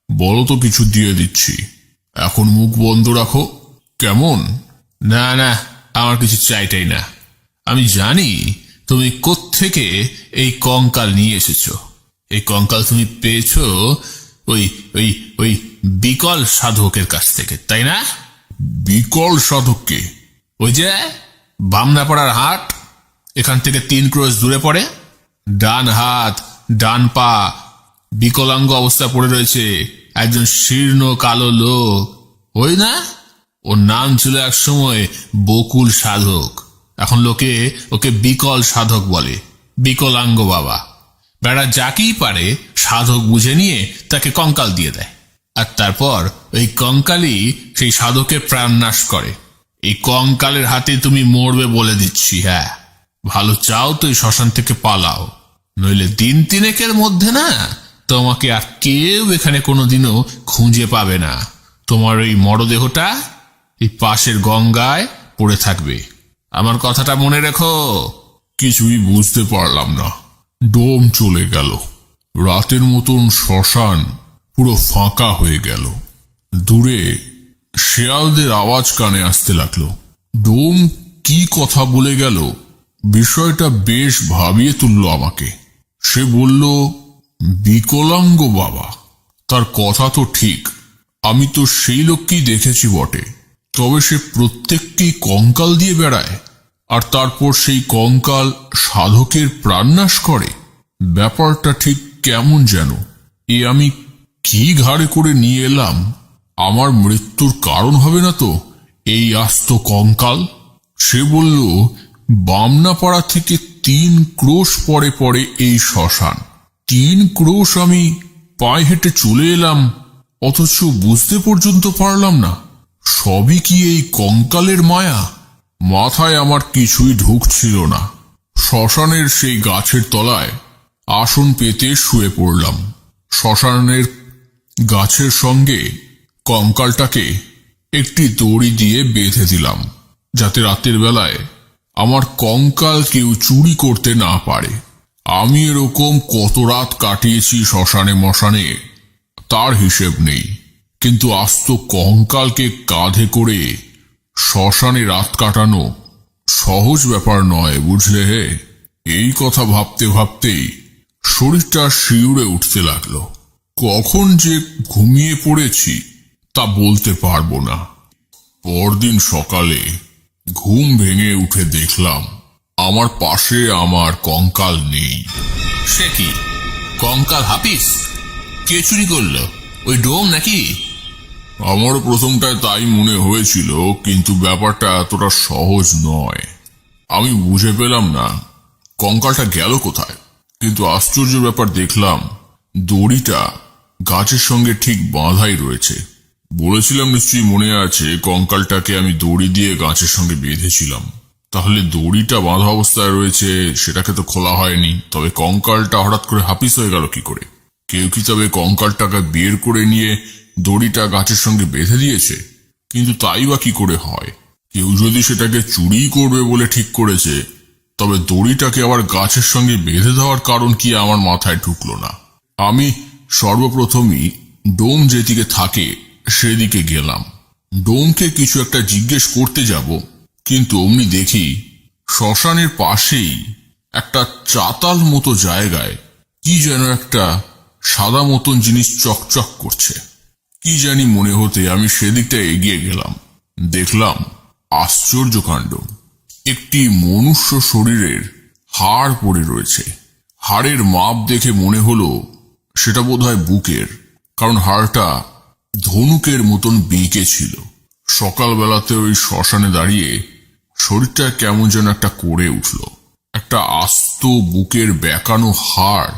বলো তো, কিছু দিয়ে দিচ্ছি। এখন মুখ বন্ধ রাখো, কেমন? না না, আমার কিছু চাইটাই না। আমি জানি তুমি কোত্থেকে এই কঙ্কাল নিয়ে এসেছো। এই কঙ্কাল তুমি পেয়েছো ওই ওই ওই বিকল সাধকের কাছ থেকে, তাই না? বিকল সাধককে? ওই যে বামনাপাড়ার হাট, এখান থেকে 3 ক্রোশ দূরে পড়ে। ডান হাত ডান পা বিকলাঙ্গ অবস্থা পড়ে রয়েছে একজন শীর্ণ কালো লোক, ওই না? ওর নাম ছিল এক সময় বকুল সাধক, এখন লোকে ওকে বিকল সাধক বলে। বিকলাঙ্গ বাবা, বেড়া যাকেই পারে সাধক বুঝে নিয়ে তাকে কঙ্কাল দিয়ে দেয়, আর তারপর ওই কঙ্কালই সেই সাধকের প্রাণ নাশ করে। এই কঙ্কালের হাতে তুমি মরবে বলে দিচ্ছি। হ্যাঁ, ভালো চাও তো এই শ্মশান থেকে পালাও, নইলে দিন তিনেকের মধ্যে না তোমাকে আর কেউ এখানে কোনোদিনও খুঁজে পাবে না। তোমার ওই মরদেহটা এই পাশের গঙ্গায় পড়ে থাকবে। আমার কথাটা মনে রেখো। কিছুই বুঝতে পারলাম না। ডোম চলে গেল, রাতের মতন শ্মশান পুরো ফাঁকা হয়ে গেল। দূরে শেয়ালদের আওয়াজ কানে আসতে লাগলো। ডোম কি কথা বলে গেল, বিষয়টা বেশ ভাবিয়ে তুলল আমাকে। সে বলল, বিকলাঙ্গ বাবা। তার কথা তো ঠিক, আমি তো সেই লোককেই দেখেছি বটে, তবে সে প্রত্যেকটি কঙ্কাল দিয়ে বেড়ায়, আর তারপর সেই কঙ্কাল সাধকের প্রাণনাশ করে। ব্যাপারটা ঠিক কেমন যেন। এ আমি কি ঘাড়ে করে নিয়ে এলাম? আমার মৃত্যুর কারণ হবে না তো এই আস্ত কঙ্কাল? সে বলল, বামনাপাড়া থেকে 3 ক্রোশ পরে পরে এই শ্মশান। 3 ক্রোশ আমি পায়ে হেঁটে চলে এলাম, অথচ বুঝতে পর্যন্ত পারলাম না সবই কি এই কঙ্কালের মায়া। মাথায় আমার কিছুই ঢুকছিল না। শ্মশানের সেই গাছের তলায় আসন পেতে শুয়ে পড়লাম। শ্মশানের গাছের সঙ্গে কঙ্কালটাকে একটি দড়ি দিয়ে বেঁধে দিলাম, যাতে রাতের বেলায় আমার কঙ্কাল কেউ চুরি করতে না পারে। আমি এরকম কত রাত কাটিয়েছি শ্মশানে মশানে, তার হিসেব নেই, কিন্তু আস্ত কঙ্কালকে কাঁধে করে শ্মশানে রাত কাটানো সহজ ব্যাপার নয়, বুঝলে হে? এই কথা ভাবতে ভাবতেই শরীরটা শিউরে উঠতে লাগলো। কখন যে ঘুমিয়ে পড়েছি তা বলতে পারবো না। পরদিন সকালে ঘুম ভেঙে উঠে দেখলাম আমার পাশে আমার কঙ্কাল নেই। সে কি, কঙ্কাল হাপিস? কে চুরি করলো? ওই ডোম নাকি? আমার প্রথমটায় তাই মনে হয়েছিল, কিন্তু ব্যাপারটা এতটা সহজ নয়। আমি বুঝে পেলাম না কঙ্কালটা গেল কোথায়, কিন্তু আশ্চর্য ব্যাপার দেখলাম দড়িটা গাছের সঙ্গে ঠিক বাঁধাই রয়েছে। বলেছিলাম নিশ্চয়ই মনে আছে, কঙ্কালটাকে আমি দড়ি দিয়ে গাছের সঙ্গে বেঁধেছিলাম। তাহলে দড়িটা বাঁধা অবস্থায় রয়েছে, সেটাকে তো খোলা হয়নি। তবে কঙ্কালটা হঠাৎ করে হাপিস হয়ে গেল কি করে? কেউ কি তবে কঙ্কালটাকে বের করে নিয়ে দড়িটা গাছের সঙ্গে বেঁধে দিয়েছে? কিন্তু তাই বা কি করে হয়? কেউ যদি সেটাকে চুরি করবে বলে ঠিক করেছে, তবে দড়িটাকে আবার গাছের সঙ্গে বেঁধে দেওয়ার কারণ কি আমার মাথায় ঢুকলো না। আমি সর্বপ্রথমই ডোম যেদিকে থাকে সেদিকে গেলাম। ডোমকে কিছু একটা জিজ্ঞেস করতে যাব, কিন্তু অমনি দেখি শ্মশানের পাশেই একটা চাতাল মতো জায়গায় কি যেন একটা সাদা মতন জিনিস চকচক করছে। কি জানি মনে হতে আমি সেদিকটা এগিয়ে গেলাম। দেখলাম আশ্চর্য কাণ্ড, একটি মনুষ্য শরীরের হাড় পড়ে রয়েছে। হাড়ের মাপ দেখে মনে হলো সেটা বোধহয় বুকের, কারণ হাড়টা ধনুকের মতন বেঁকে ছিল। সকালবেলাতে ওই শ্মশানে দাঁড়িয়ে শরীরটা কেমন যেন একটা করে উঠল। একটা আস্ত বুকের বেঁকানো হাড়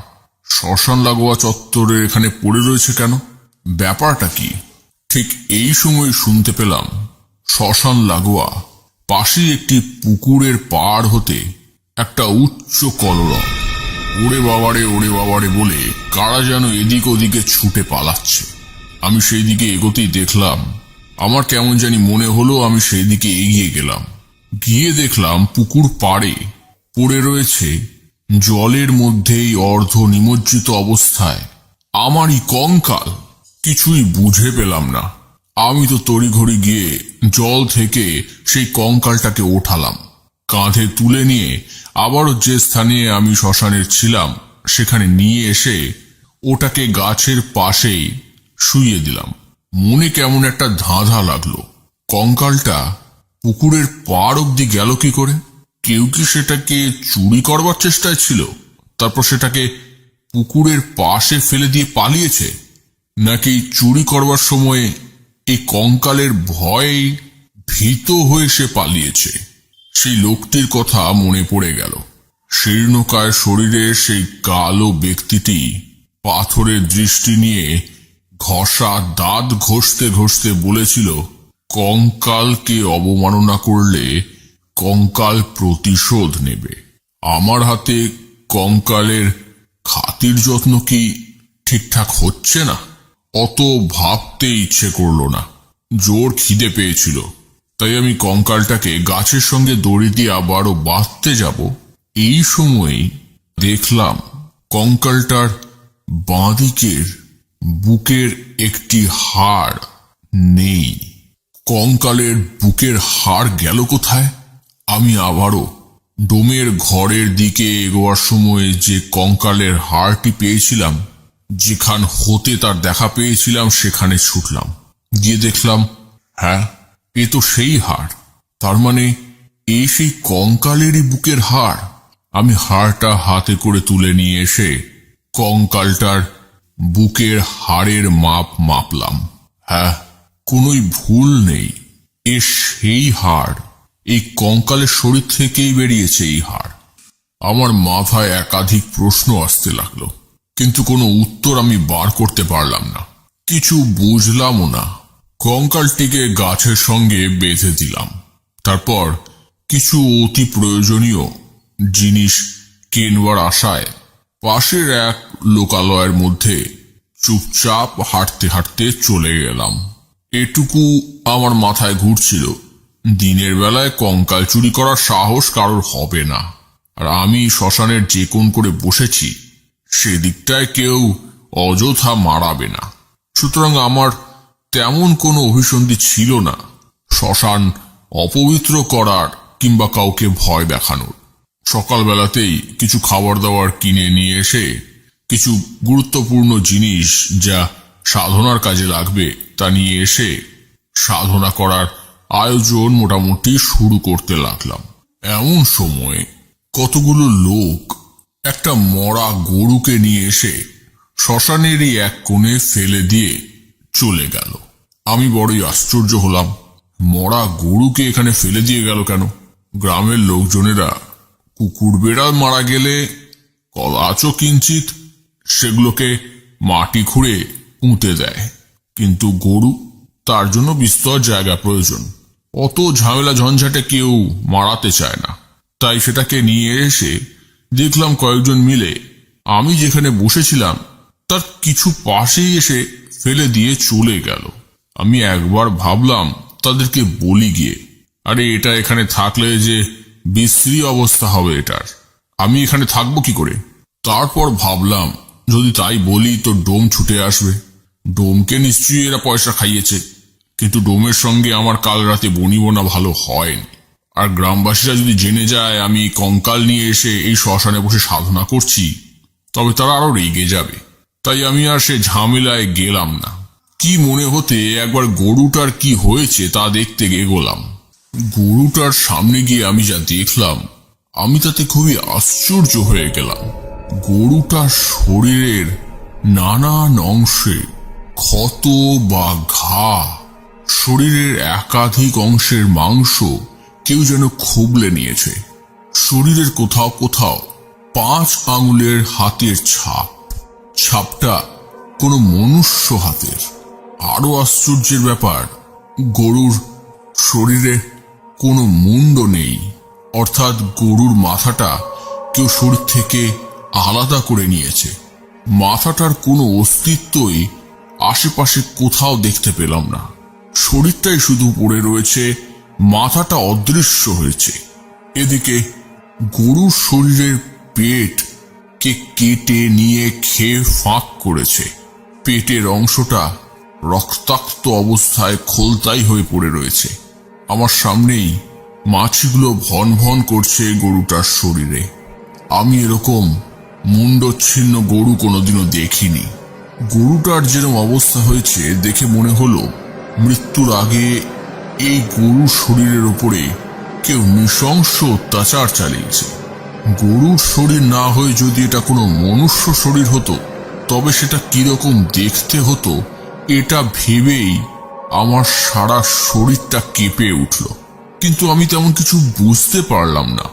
শ্মশান লাগোয়া চত্বরের এখানে পড়ে রয়েছে কেন? ব্যাপারটা কি? ঠিক এই সময় শুনতে পেলাম শ্মশান লাগোয়া পাশেই একটি পুকুরের পাড় হতে একটা উচ্চ কলরব। ওরে বাবারে বলে কারা যেন এদিক ওদিকে ছুটে পালাচ্ছে। আমি সেই দিকে এগোতেই দেখলাম, আমার কেমন জানি মনে হলো, আমি সেই দিকে এগিয়ে গেলাম। গিয়ে দেখলাম পুকুর পাড়ে পড়ে রয়েছে জলের মধ্যেই অর্ধ নিমজ্জিত অবস্থায় আমারই কঙ্কাল। কিছুই বুঝে পেলাম না। আমি তো তড়িঘড়ি গিয়ে জল থেকে সেই কঙ্কালটাকে ওঠালাম, কাঁধে তুলে নিয়ে আবারও যে স্থানে আমি শ্মশানের ছিলাম সেখানে নিয়ে এসে ওটাকে গাছের পাশেই শুইয়ে দিলাম। মনে কেমন একটা ধাঁধা লাগলো, কঙ্কালটা পুকুরের পাড় অব্দি গেল কি করে? কেউ কি সেটাকে চুরি করবার চেষ্টায় ছিল, তারপর সেটাকে পুকুরের পাশে ফেলে দিয়ে পালিয়েছে? নাকি চুরি করবার সময় এই কঙ্কালের ভয়ে ভীত হয়ে সে পালিয়েছে? সেই লোকটির কথা মনে পড়ে গেল। শীর্ণকায় শরীরে সেই কালো ব্যক্তিটি পাথরের দৃষ্টি নিয়ে ঘষা দাঁত ঘষতে ঘষতে বলেছিল, কঙ্কালকে অবমাননা করলে কঙ্কাল প্রতিশোধ নেবে। আমার হাতে কঙ্কালের খাতির যত্ন কি ঠিকঠাক হচ্ছে না? অত ভাবতে ইচ্ছে করলো না। জোর খিদে পেয়েছিল, তাই আমি কঙ্কালটাকে গাছের সঙ্গে দড়ি দিয়ে আবারও বাঁধতে যাব। এই সময়েই দেখলাম কঙ্কালটার বাঁদিকের বুকের একটি হাড় নেই। কঙ্কালের বুকের হাড় গেল কোথায়? আমি আবারও ডোমের ঘরের দিকে এগোয়ার সময় যে কঙ্কালের হাড়টি পেয়েছিলাম, যেখান হতে তার দেখা পেয়েছিলাম, সেখানে ছুটলাম। গিয়ে দেখলাম, হ্যাঁ, এ তো সেই হাড়। তার মানে এই সেই কঙ্কালেরই বুকের হাড়। আমি হাড়টা হাতে করে তুলে নিয়ে এসে কঙ্কালটার বুকের হাড়ের মাপ মাপলাম। হ্যাঁ, কোনোই ভুল নেই, এ সেই হাড়। এই কঙ্কালের শরীর থেকেই বেরিয়েছে এই হাড়। আমার মাথায় একাধিক প্রশ্ন আসতে লাগলো, কিন্তু কোনো উত্তর আমি বার করতে পারলাম না। কিছু বুঝলামও না। কঙ্কালটিকে গাছের সঙ্গে বেঁধে দিলাম। তারপর কিছু অতি প্রয়োজনীয় জিনিস কেনবার আশায় পাশের এক লোকালয়ের মধ্যে চুপচাপ হাঁটতে হাঁটতে চলে গেলাম। এটুকু আমার মাথায় ঘুরছিল, দিনের বেলায় কঙ্কাল চুরি করার সাহস কারোর হবে না, আর আমি শ্মশানের যে কোণ করে বসেছি সেদিকটায় কেউ অযথা মারাবে না। সুতরাং আমার তেমন কোনো অভিসন্ধি ছিল না শ্মশান অপবিত্র করার কিংবা কাউকে ভয় দেখানোর। সকালবেলাতেই কিছু খাবার দাবার কিনে নিয়ে এসে কিছু গুরুত্বপূর্ণ জিনিস যা সাধনার কাজে লাগবে তা নিয়ে এসে সাধনা করার আয়োজন মোটামুটি শুরু করতে লাগলাম। এমন সময় কতগুলো লোক একটা মরা গরুকে নিয়ে এসে শ্মশানেরই এক কোণে ফেলে দিয়ে চলে গেল। আমি বড়ই আশ্চর্য হলাম, মরা গরুকে এখানে ফেলে দিয়ে গেল কেন? গ্রামের লোকজনেরা কুকুর বেড়াল মারা গেলে কদাচ কিঞ্চিত সেগুলোকে মাটি খুঁড়ে পুঁতে দেয়, কিন্তু গরু, তার জন্য বিস্তর জায়গা প্রয়োজন। অত ঝামেলা ঝঞ্ঝাটে কেউ মারাতে চায় না। তাই সেটাকে নিয়ে এসে দেখলাম কয়েকজন মিলে আমি যেখানে বসেছিলাম তার কিছু পাশেই এসে ফেলে দিয়ে চলে গেল। আমি একবার ভাবলাম তাদেরকে বলি গিয়ে, আরে এটা এখানে থাকলে যে বিশ্রী অবস্থা হবে এটার, আমি এখানে থাকবো কি করে? তারপর ভাবলাম যদি তাই বলি তো ডোম ছুটে আসবে। ডোমকে নিশ্চয়ই এরা পয়সা খাইয়েছে, কিন্তু ডোমের সঙ্গে আমার কাল রাতে বনিবনা ভালো হয়নি। আর গ্রামবাসীরা যদি জেনে যায় আমি কঙ্কাল নিয়ে এসে এই শ্মশানে বসে সাধনা করছি, তবে তারা আরো রেগে যাবে। তাই আমি আর সে ঝামেলায় গেলাম না। কি মনে হতে একবার গরুটার কি হয়েছে তা দেখতে এগোলাম। গরুটার সামনে গিয়ে আমি যা দেখলাম, আমি তাতে খুবই আশ্চর্য হয়ে গেলাম। গরুটার শরীরের নানান অংশে ক্ষত বা ঘা, শরীরের একাধিক অংশের মাংস কেউ যেন খুবলে নিয়েছে। শরীরের কোথাও কোথাও 5 আঙুলের হাতের ছাপ, ছাপটা কোনো মনুষ্য হাতের। আরো আশ্চর্যের ব্যাপার, গরুর শরীরে কোনো মুন্ড নেই, অর্থাৎ গরুর মাথাটা কেউ শরীর থেকে আলাদা করে নিয়েছে। মাথাটার কোনো অস্তিত্বই আশেপাশে কোথাও দেখতে পেলাম না। শরীরটাই শুধু পড়ে রয়েছে, মাথাটা অদৃশ্য হয়েছে। এদিকে গরুর শরীরের পেট কে কেটে নিয়ে খেয়ে ফাঁক করেছে। পেটের অংশটা রক্তাক্ত অবস্থায় খোলতাই হয়ে পড়ে রয়েছে। আমার সামনেই মাছিগুলো ভন ভন করছে গরুটার শরীরে। আমি এরকম মুন্ডচ্ছিন্ন গরু কোনোদিনও দেখিনি। গরুটার যেরকম অবস্থা হয়েছে দেখে মনে হলো মৃত্যুর আগে এই গরুর শরীরের উপরে কেউ নৃশংস অত্যাচার চালিয়েছে। গরুর শরীর না হয়ে যদি এটা কোনো মনুষ্য শরীর হতো, তবে সেটা কিরকম দেখতে হতো এটা ভেবেই আমার সারা শরীরটা কেঁপে উঠল। কিন্তু আমি তেমন কিছু বুঝতে পারলাম না।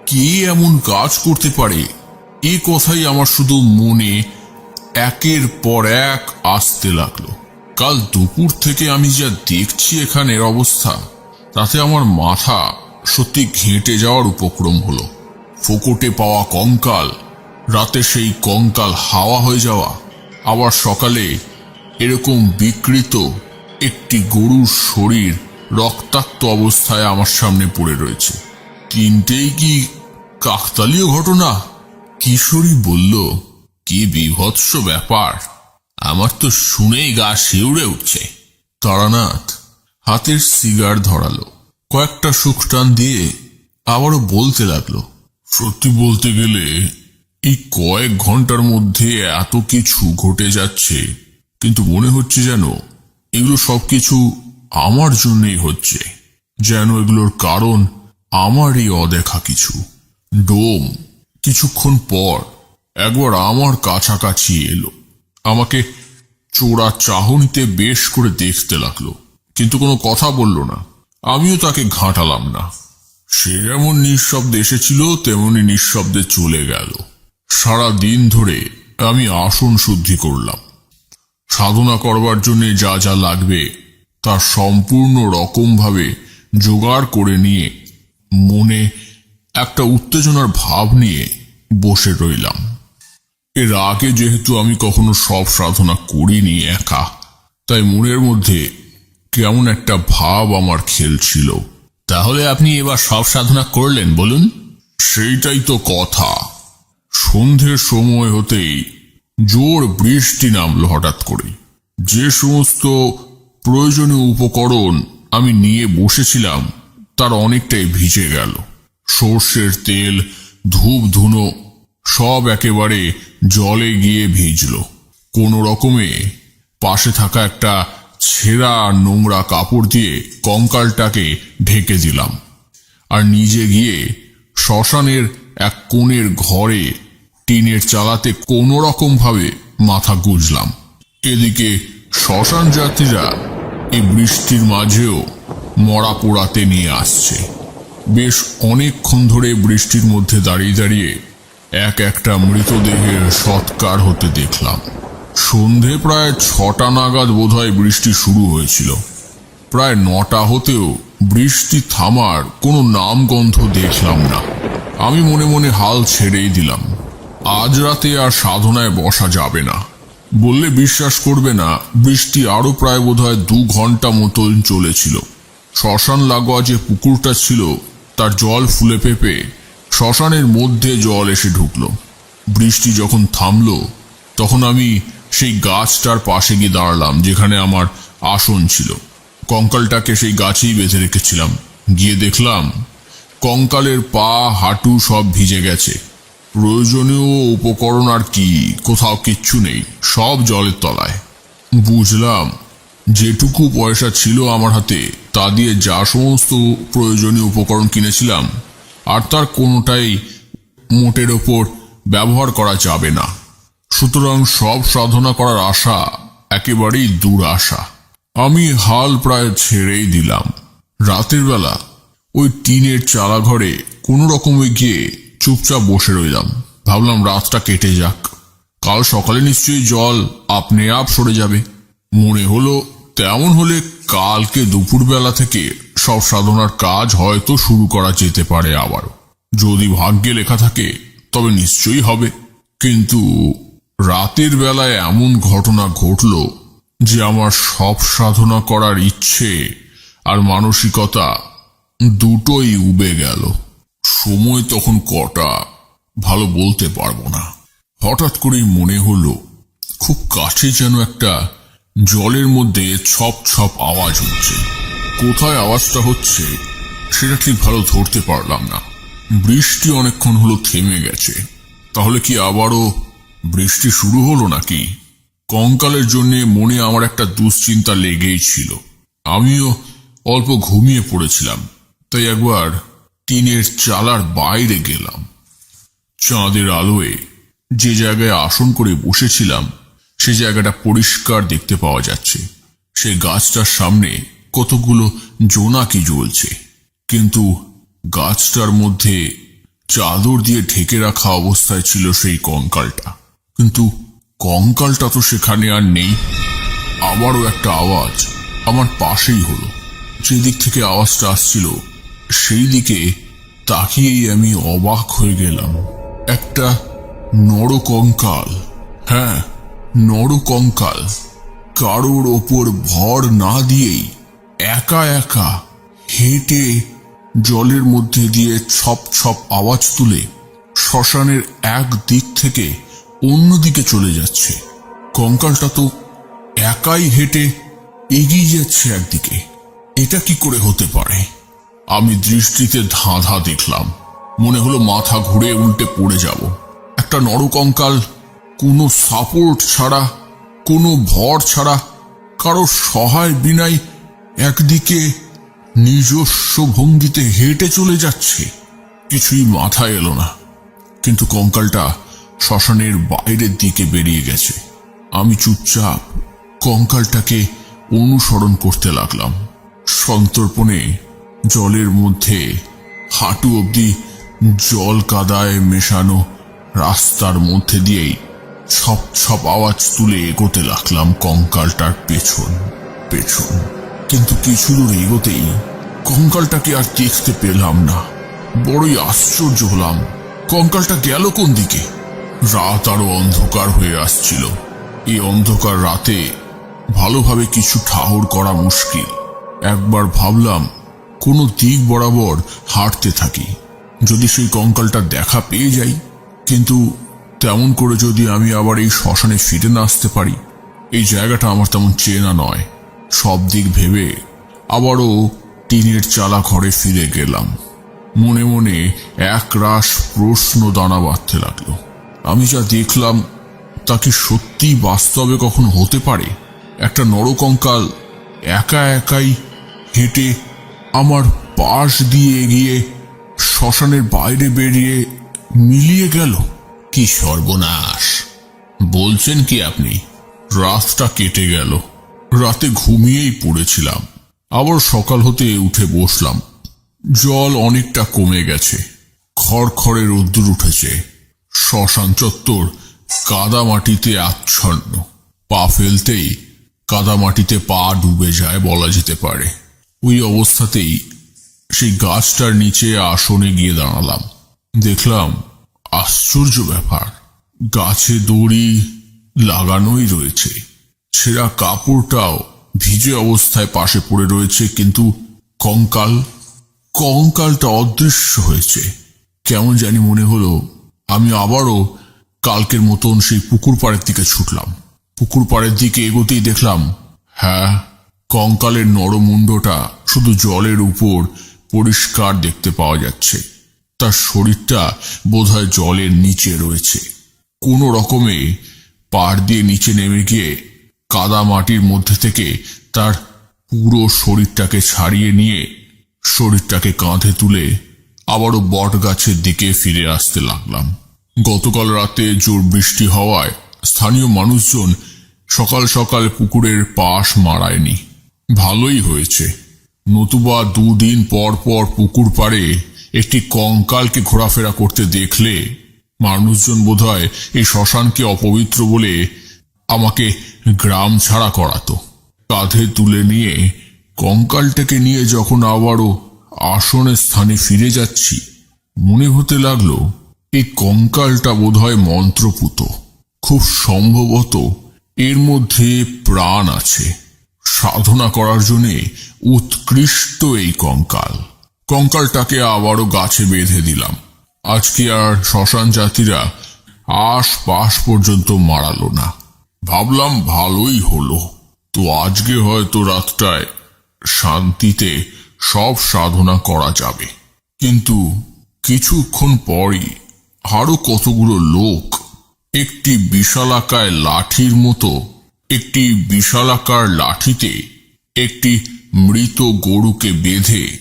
কে এমন কাজ করতে পারে এ কথাই আমার শুধু মনে একের পর এক আসতে লাগলো। কাল দুপুর থেকে আমি যা দেখছি এখানের অবস্থা, তাতে আমার মাথা সত্যি ঘেঁটে যাওয়ার উপক্রম হলো। ফোকটে পাওয়া কঙ্কাল, রাতে সেই কঙ্কাল হাওয়া হয়ে যাওয়া, আবার সকালে এরকম বিকৃত একটি গরুর শরীর রক্তাক্ত অবস্থায় আমার সামনে পড়ে রয়েছে। তিনটেই কি কাকতালীয় ঘটনা? কিশোরী বলল, কি বিভৎস ব্যাপার, আমার তো শুনেই গা শিউরে উঠছে। তারানাথ হাতের সিগার ধরালো, কয়েকটা সুখ টান দিয়ে আবারও বলতে লাগলো, সত্যি বলতে গেলে এই কয়েক ঘন্টার মধ্যে এত কিছু ঘটে যাচ্ছে, কিন্তু মনে হচ্ছে যেন এগুলো সবকিছু আমার জন্যই হচ্ছে, যেন এগুলোর কারণ আমারই অদেখা কিছু। ডোম কিছুক্ষণ পর একবার আমার কাছাকাছি এলো, আমাকে চোরা চাহনিতে বেশ করে দেখতে লাগলো, কিন্তু কোনো কথা বলল না। আমিও তাকে ঘাঁটালাম না। সে যেমন নিঃশব্দে এসেছিল তেমনি নিঃশব্দে চলে গেল। সারা দিন ধরে আমি আসন শুদ্ধি করলাম। সাধনা করবার জন্য যা যা লাগবে তা সম্পূর্ণ রকমভাবে জোগাড় করে নিয়ে মনে একটা উত্তেজনার ভাব নিয়ে বসে রইলাম। এর আগে যেহেতু আমি কখনো সব সাধনা করিনি একা, তাই মনের মধ্যে কেমন একটা ভাব আমার খেলছিল। তাহলে আপনি এবার সব সাধনা করলেন বলুন? সেইটাই তো কথা। সন্ধ্যের সময় হতেই জোর বৃষ্টি নামলো হঠাৎ করে। যে সমস্ত প্রয়োজনীয় উপকরণ আমি নিয়ে বসেছিলাম তার অনেকটাই ভিজে গেল। সর্ষের তেল, ধূপ ধুনো সব একেবারে জলে গিয়ে ভিজল। কোনো রকমে পাশে থাকা একটা ছেঁড়া নোংরা কাপড় দিয়ে কঙ্কালটাকে ঢেকে দিলাম, আর নিজে গিয়ে শ্মশানের এক কোণের ঘরে টিনের চালাতে কোনো রকম ভাবে মাথা গুঁজলাম। এদিকে শ্মশান যাত্রীরা এই বৃষ্টির মাঝেও মরা পোড়াতে নিয়ে আসছে। বেশ অনেকক্ষণ ধরে বৃষ্টির মধ্যে দাঁড়িয়ে দাঁড়িয়ে এক একটা মৃতদেহের সৎকার হতে দেখলাম। সন্ধে প্রায় 6টা নাগাদ বোধহয় বৃষ্টি শুরু হয়েছিল। প্রায় 9টা হতেও বৃষ্টি থামার কোনো নামগন্ধ দেখলাম না। আমি মনে মনে হাল ছেড়েই দিলাম। আজ রাতে আর সাধনায় বসা যাবে না। বললে বিশ্বাস করবে না, বৃষ্টি আরো প্রায় বোধহয় 2 ঘন্টা মতন চলেছিল। শ্মশান লাগোয়া যে পুকুরটা ছিল তার জল ফুলে পেঁপে শ্মশানের মধ্যে জল এসে ঢুকলো। বৃষ্টি যখন থামলো তখন আমি সেই গাছটার পাশে গিয়ে দাঁড়ালাম যেখানে আমার আসন ছিল। কঙ্কালটাকে সেই গাছেই বেঁধে রেখেছিলাম। গিয়ে দেখলাম কঙ্কালের পা হাঁটু সব ভিজে গেছে। প্রয়োজনীয় উপকরণ আর কি, কোথাও কিচ্ছু নেই, সব জলের তলায়। বুঝলাম যেটুকু পয়সা ছিল আমার হাতে তা দিয়ে যা সমস্ত প্রয়োজনীয় উপকরণ কিনেছিলাম আর তার কোনোটাই মোটের ওপর ব্যবহার করা যাবে না। সুতরাং সব সাধনা করার আশা একেবারেই দূর আশা। আমি হাল প্রায় ছেড়েই দিলাম। রাতের বেলা ওই টিনের চালা ঘরে কোনো রকমে গিয়ে চুপচাপ বসে রইলাম। ভাবলাম রাতটা কেটে যাক, কাল সকালে নিশ্চয়ই জল আপনে আপ সরে যাবে। মনে হলো তেমন হলে কালকে দুপুরবেলা থেকে সব সাধনার কাজ হয়তো শুরু করা যেতে পারে আবারও। যদি ভাগ্যে লেখা থাকে তবে নিশ্চয়ই হবে। কিন্তু রাতের বেলায় এমন ঘটনা ঘটল যে আমার সব সাধনা করার ইচ্ছে আর মানসিকতা দুটোই উবে গেল। সময় তখন কটা ভালো বলতে পারবো না। হঠাৎ করেই মনে হলো খুব কাছে যেন একটা জলের মধ্যে ছপ ছপ আওয়াজ হচ্ছে। কোথায় আওয়াজটা হচ্ছে সেটা ঠিক ভালো ধরতে পারলাম না। বৃষ্টি অনেকক্ষণ হলো থেমে গেছে। তাহলে কি আবারও বৃষ্টি শুরু হলো নাকি? কঙ্কালের জন্য মনে আমার একটা দুশ্চিন্তা লেগেই ছিল। আমিও অল্প ঘুমিয়ে পড়েছিলাম, তাই একবার টিনের চালার বাইরে গেলাম। চাঁদের আলোয় যে জায়গায় আসন করে বসেছিলাম সে জায়গাটা পরিষ্কার দেখতে পাওয়া যাচ্ছে। সেই গাছটার সামনে কতগুলো জোনাকি জ্বলছে, কিন্তু গাছটার মধ্যে চাদর দিয়ে ঢেকে রাখা অবস্থায় ছিল সেই কঙ্কালটা। কিন্তু কঙ্কালটা তো সেখানে আর নেই। আবারও একটা আওয়াজ আমার পাশেই হলো। যেদিক থেকে আওয়াজটা আসছিল সেই দিকে তাকিয়েই আমি অবাক হয়ে গেলাম। একটা নরকঙ্কাল, হ্যাঁ নরকঙ্কাল, কারোর ওপর ভর না দিয়েই একা একা হেঁটে জলের মধ্যে দিয়ে ছপ ছপ আওয়াজ তুলে শ্মশানের এক দিক থেকে অন্য দিকে চলে যাচ্ছে। কঙ্কালটা তো একাই হেঁটে এগিয়ে যাচ্ছে একদিকে। এটা কি করে হতে পারে? আমি দৃষ্টিতে ধাঁধা দেখলাম। মনে হলো মাথা ঘুরে উল্টে পড়ে যাব। একটা নরকঙ্কাল কোনো সাপোর্ট ছাড়া, কোনো ভর ছাড়া, কারো সহায় বিনাই একদিকে নিজস্ব ভঙ্গিতে হেঁটে চলে যাচ্ছে। কিছুই মাথায় এলো না। কিন্তু কঙ্কালটা শ্মশানের বাইরের দিকে বেরিয়ে গেছে। আমি চুপচাপ কঙ্কালটাকে অনুসরণ করতে লাগলাম। সন্তর্পণে জলের মধ্যে হাঁটু অবধি জল কাদায় মেশানো রাস্তার মধ্যে দিয়েই ছপ ছপ আওয়াজ তুলে এগোতে লাগলাম কঙ্কালটার পেছন পেছন। কিন্তু কিছু দূর এগোতেই কঙ্কালটাকে আর দেখতে পেলাম না। বড়ই আশ্চর্য হলাম, কঙ্কালটা গেল কোন দিকে? রাত আরো অন্ধকার হয়ে আসছিল। এই অন্ধকার রাতে ভালোভাবে কিছু ঠাহর করা মুশকিল। একবার ভাবলাম কোনো দিক বরাবর হাঁটতে থাকি, যদি সেই কঙ্কালটা দেখা পেয়ে যাই। কিন্তু তেমন করে যদি আমি আবার এই শ্মশানে ফিরে না আসতে পারি। এই জায়গাটা আমার তেমন চেনা নয়। সব দিক ভেবে আবারও টিনের চালা ঘরে ফিরে গেলাম। মনে মনে এক রাশ প্রশ্ন দানা বাঁধতে লাগলো। আমি যা দেখলাম তা কি সত্যি বাস্তবে কখনো হতে পারে? একটা নরকঙ্কাল একা একাই হেঁটে আমার পাশ দিয়ে এগিয়ে শ্মশানের বাইরে বেরিয়ে মিলিয়ে গেল। কি সর্বনাশ বলছেন কি আপনি? রাতটা কেটে গেল। রাতে ঘুমিয়েই পড়েছিলাম। আবার সকাল হতে উঠে বসলাম। জল অনেকটা কমে গেছে। খড়খড়ে রোদ্দুর উঠেছে। শ্মশান চত্বর কাদা মাটিতে আচ্ছন্ন। পা ফেলতেই কাদা মাটিতে পা ডুবে যায় বলা যেতে পারে। ওই অবস্থাতেই সেই গাছটার নিচে আসনে গিয়ে দাঁড়ালাম। দেখলাম আশ্চর্য ব্যাপার, গাছে দড়ি লাগানোই রয়েছে। ছেঁড়া কাপড়টাও ভিজে অবস্থায় পাশে পড়ে রয়েছে। কিন্তু কঙ্কালটা অদৃশ্য হয়েছে। কেমন জানি মনে হলো আমি আবারও কালকের মতন সেই পুকুর পাড়ের দিকে ছুটলাম। পুকুর পাড়ের দিকে এগোতেই দেখলাম, হ্যাঁ, কঙ্কালের নরমুণ্ডটা শুধু জলের উপর পরিষ্কার দেখতে পাওয়া যাচ্ছে। তার শরীরটা বোধহয় জলের নিচে রয়েছে। কোনো রকমে পাড় দিয়ে নিচে নেমে গিয়ে কাদা মাটির মধ্যে থেকে তার পুরো শরীরটাকে ছাড়িয়ে নিয়ে শরীরটাকে কাঁধে তুলে আবারও বট গাছের দিকে ফিরে আসতে লাগলাম। গতকাল রাতে জোর বৃষ্টি হওয়ায় স্থানীয় মানুষজন সকাল সকাল পুকুরের পাশ মারায়নি। ভালোই হয়েছে, নতুবা দুদিন পর পর পুকুর পাড়ে একটি কঙ্কালকে ঘোরাফেরা করতে দেখলে মানুষজন বোধহয় এই শ্মশানকে অপবিত্র বলে আমাকে গ্রাম ছাড়া করাতো। কাঁধে তুলে নিয়ে কঙ্কালটাকে নিয়ে যখন আবারও আসনের স্থানে ফিরে যাচ্ছি, মনে হতে লাগলো এই কঙ্কালটা বোধহয় মন্ত্রপুত। খুব সম্ভবত এর মধ্যে প্রাণ আছে। সাধনা করার জন্য উৎকৃষ্ট এই কঙ্কালটাকে আবারও গাছে বেঁধে দিলাম। আজকে আর শ্মশান জাতিরা আশপাশ পর্যন্ত মারালো না। ভাবলাম ভালোই হলো, তো আজকে হয়তো রাতটায় শান্তিতে সব সাধনা করা যাবে। কিন্তু কিছুক্ষণ পরই আরো কতগুলো লোক একটি বিশালাকার লাঠির মতো একটি বিশালাকার লাঠিতে একটি মৃত গরুকে বেঁধে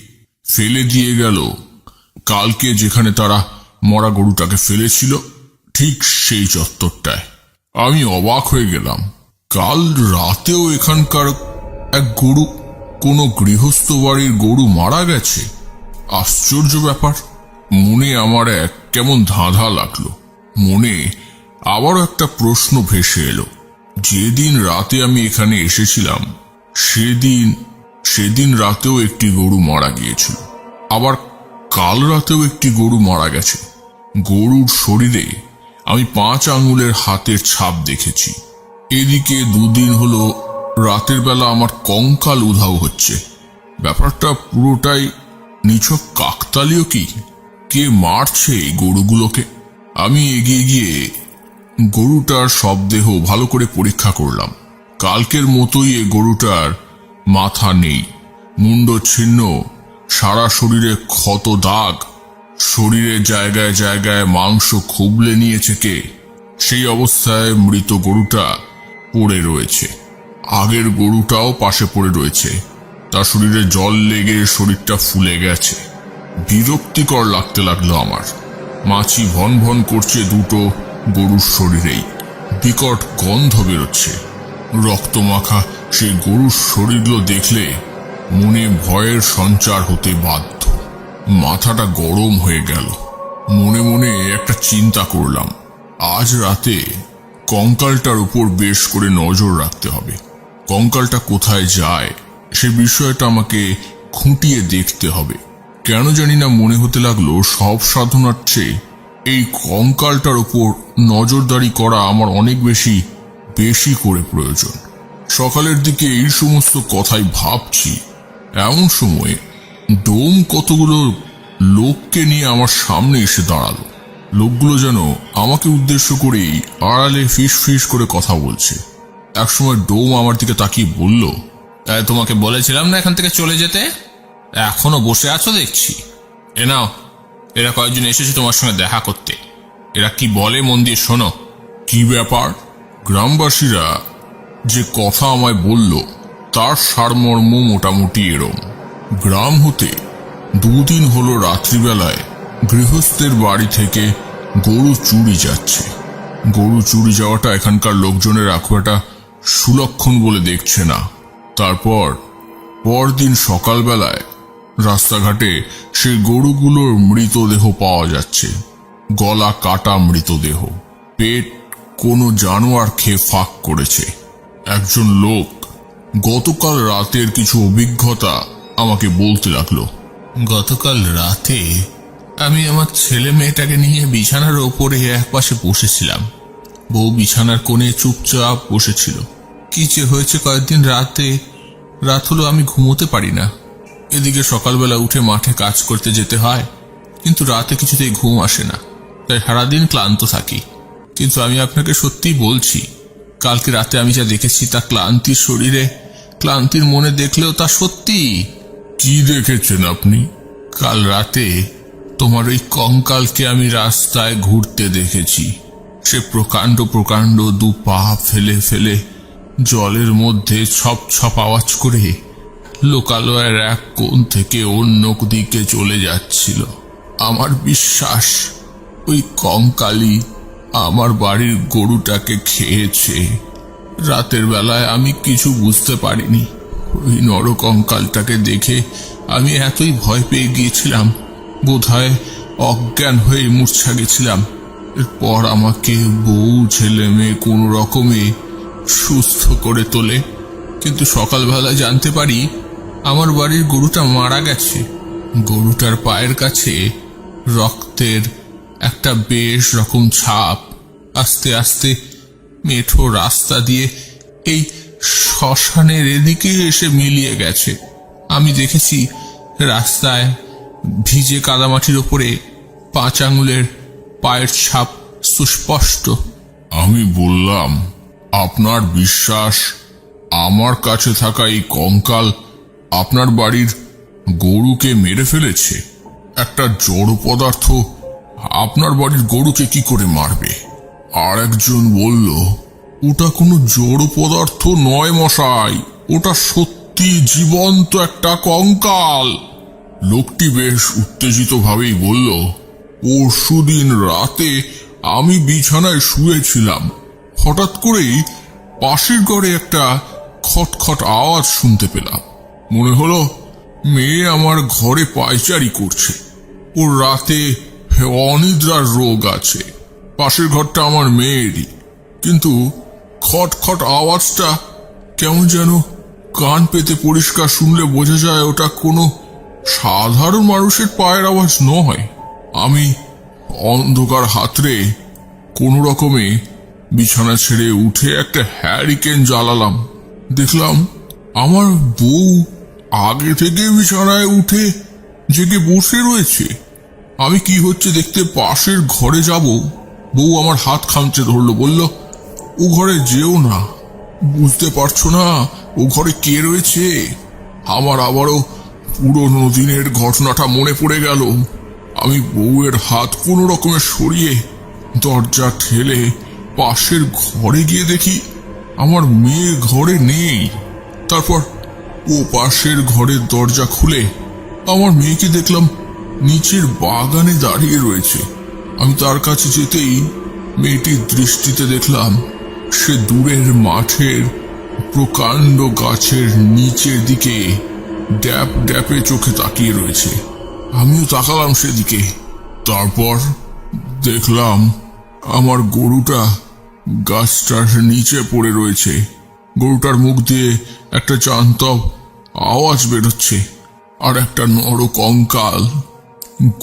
ফেলে দিয়ে গেল। কালকে যেখানে তারা মরা গরুটাকে ফেলেছিল ঠিক সেই চত্বরটায়। আমি অবাক হয়ে গেলাম। কাল রাতেও এখানকার এক গরু, কোনো গৃহস্থ বাড়ির গরু মারা গেছে। আশ্চর্য ব্যাপার। মনে আমার এক কেমন ধাঁধা লাগলো। মনে আবারও একটা প্রশ্ন ভেসে এলো। যেদিন রাতে আমি এখানে এসেছিলাম সেদিন রাতেও একটি গরু মারা গিয়েছিল, আবার কাল রাতেও একটি গরু মারা গেছে। গরুর শরীরে আমি 5 আঙুলের হাতের ছাপ দেখেছি। এদিকে 2 দিন হলো রাতের বেলা আমার কঙ্কাল উধাও হচ্ছে। ব্যাপারটা পুরোটাই নিছক কাকতালীয় কি? কে মারছে এই গরুগুলোকে? আমি এগিয়ে গিয়ে গরুটার সব দেহ ভালো করে পরীক্ষা করলাম। কালকের মতোই এ গরুটার মাথা নেই, মুন্ড ছিন্ন, সারা শরীরে ক্ষত দাগ, শরীরের জায়গায় জায়গায় মাংস খুবলে নিয়েছে কে। সেই অবস্থায় মৃত গরুটা পড়ে রয়েছে। আগের গরুটাও পাশে পড়ে রয়েছে, তার শরীরে জল লেগে শরীরটা ফুলে গেছে। বিরক্তিকর লাগতে লাগলো আমার। মাছি ভন ভন করছে দুটো গরুর শরীরেই, বিকট গন্ধ বেরোচ্ছে। রক্তমাখা সেই গরুর শরীরগুলো দেখলে মনে ভয়ের সঞ্চার হতে বাধ্য। মাথাটা গরম হয়ে গেল। মনে মনে একটা চিন্তা করলাম, আজ রাতে কঙ্কালটার উপর বেশ করে নজর রাখতে হবে। কঙ্কালটা কোথায় যায় সে বিষয়টা আমাকে খুঁটিয়ে দেখতে হবে। কেন জানি না মনে হতে লাগলো সব সাধনার চেয়ে এই কঙ্কালটার উপর নজরদারি করা আমার অনেক বেশি করে প্রয়োজন। সকালের দিকে এই সমস্ত কথাই ভাবছি, এমন সময়ে ডোম কতগুলো লোককে নিয়ে আমার সামনে এসে দাঁড়ালো। লোকগুলো যেন আমাকে উদ্দেশ্য করেই আড়ালে ফিস ফিস করে কথা বলছে। একসময় ডোম আমার দিকে তাকিয়ে বলল, তোমাকে বলেছিলাম না এখান থেকে চলে যেতে? এখনো বসে আছো দেখছি। এ নাও, এরা কয়েকজন এসেছে তোমার সঙ্গে দেখা করতে। এরা কি বলে মন দিয়ে শোনো। কি ব্যাপার? গ্রামবাসীরা যে কথা আমায় বলল তার সারমর্ম মোটামুটি এরম। গ্রাম হতে 2 দিন হলো রাত্রিবেলায় গৃহস্থের বাড়ি থেকে গরু চুরি যাচ্ছে। গরু চুরি যাওয়াটা এখানকার লোকজনের খুব একটা সুলক্ষণ বলে দেখছে না। তারপর পরদিন সকালবেলায় রাস্তাঘাটে সেই গরুগুলোর মৃতদেহ পাওয়া যাচ্ছে। গলা কাটা মৃতদেহ, পেট কোনো জানোয়ার খেয়ে ফাঁক করেছে। একজন লোক গতকাল রাতের কিছু অভিজ্ঞতা আমাকে বলতে লাগলো। গতকাল রাতে আমি আমার ছেলে মেয়েটাকে নিয়ে বিছানার ওপরে একপাশে বসেছিলাম। বউ বিছানার কোণে চুপচাপ বসেছিল। কি যে হয়েছে কয়েকদিন রাত হলো আমি ঘুমোতে পারি না। এদিকে সকালবেলা উঠে মাঠে কাজ করতে যেতে হয়, কিন্তু রাতে কিছুতেই ঘুম আসে না, তাই সারাদিন ক্লান্ত থাকি। কিন্তু আমি আপনাকে সত্যিই বলছি, কালকে রাতে আমি যা দেখেছি তা ক্লান্তির শরীরে, ক্লান্তির মনে দেখলেও তা সত্যি। কি দেখেছেন আপনি? কাল রাতে তোমার ওই কঙ্কালকে আমি রাস্তায় ঘুরতে দেখেছি। সে প্রকাণ্ড 2 পা ফেলে ফেলে জলের মধ্যে ছপ ছপ আওয়াজ করে লোকালয়ের এক কোণ থেকে অন্য দিকে চলে যাচ্ছিল। আমার বিশ্বাস ওই কঙ্কালই আমার বাড়ির গরুটাকে খেয়েছে। রাতের বেলায় আমি কিছু বুঝতে পারিনি। ওই নরকঙ্কালটাকে দেখে আমি এতই ভয় পেয়ে গিয়েছিলাম, বোধহয় অজ্ঞান হয়ে মূর্ছা গেছিলাম। এরপর আমাকে বউ ছেলে মেয়ে কোনো রকমে সুস্থ করে তোলে, কিন্তু সকালবেলা জানতে পারি আমার বাড়ির গরুটা মারা গেছে। গরুটার পায়ের কাছে রক্তের একটা বেশ রকম ছাপ আস্তে আস্তে মেঠো রাস্তা দিয়ে এই শ্মশানের এদিকে এসে মিলিয়ে গেছে। আমি দেখেছি রাস্তায় ভিজে কাদামাটির ওপরে 5 আঙুলের পায়ের ছাপ সুস্পষ্ট। আমি বললাম, আপনার বিশ্বাস আমার কাছে থাকা এই কঙ্কাল আপনার বাড়ির গরুকে মেরে ফেলেছে? একটা জড় পদার্থ আপনার বাড়ির গরুকে কি করে মারবে? আর একজন বলল, ওটা কোনো জড় পদার্থ নয় মশাই, ওটা সত্যি জীবন্ত একটা কঙ্কাল। লোকটি বেশ উত্তেজিত ভাবেই বলল, পরশুদিন রাতে আমি বিছানায় শুয়েছিলাম, হঠাৎ করেই পাশের ঘরে একটা খটখট আওয়াজ শুনতে পেলাম। মনে হলো মেয়ে আমার ঘরে পায়চারি করছে। ওর রাতে অনিদ্রার রোগ আছে। পাশের ঘরটা আমার মেয়েরই, কিন্তু খটখট আওয়াজটা কেমন যেন কান পেতে পরিষ্কার শুনলে বোঝা যায় ওটা কোনো সাধারণ মানুষের পায়ের আওয়াজ নয়। আমি অন্ধকার হাতড়ে কোনো রকমে বিছানা ছেড়ে উঠে একটা হ্যারিকেন জ্বালালাম। দেখলাম আমার বউ আগে থেকে বিছানায় উঠে জেগে বসে রয়েছে। আমি কি হচ্ছে দেখতে পাশের ঘরে যাব, বউ আমার হাত খামচে ধরলো, বলল, ও ঘরে যেও না, বুঝতে পারছো না ও ঘরে কে রয়েছে? আমার আবারও পুরনো দিনের ঘটনাটা মনে পড়ে গেল। আমি বউয়ের হাত কোনো রকমে সরিয়ে দরজা ঠেলে পাশের ঘরে গিয়ে দেখি আমার মেয়ে ঘরে নেই। তারপর ও পাশের ঘরের দরজা খুলে আমার মেয়েকে দেখলাম নিচের বাগানে দাঁড়িয়ে রয়েছে। আমি তার কাছে যেতেই মেয়েটির দৃষ্টিতে দেখলাম সে দূরের মাঠের প্রকাণ্ড গাছের নিচের দিকে ড্যাপ ড্যাপে চোখে তাকিয়ে রয়েছে। আমিও তাকালাম সেদিকে। তারপর দেখলাম আমার গরুটা গাছটার নিচে পড়ে রয়েছে। গরুটার মুখ দিয়ে একটা চান্তব আওয়াজ বেরোচ্ছে, আর একটা নর কঙ্কাল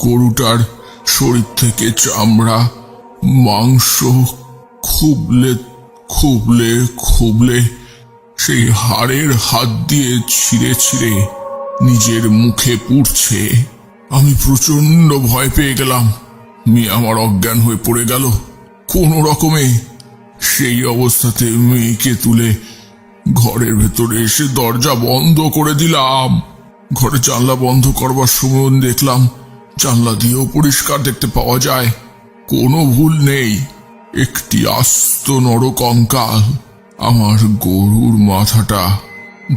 গরুটার শরীর থেকে চামড়া মাংস খুবলে খুবলে খুবলে সেই হাড়ের হাত দিয়ে ছিঁড়ে ছিঁড়ে নিজের মুখে পুড়ছে। আমি প্রচন্ড ভয় পেয়ে গেলাম। মেয়ে আমার অজ্ঞান হয়ে পড়ে গেল। কোনো রকমে সেই অবস্থাতে মেয়েকে তুলে ঘরের ভেতরে এসে দরজা বন্ধ করে দিলাম। ঘরে জানলা বন্ধ করবার সময় দেখলাম জানলা দিয়েও পরিষ্কার দেখতে পাওয়া যায়, কোনো ভুল নেই। একটি আস্ত নরকঙ্কাল আমার গরুর মাথাটা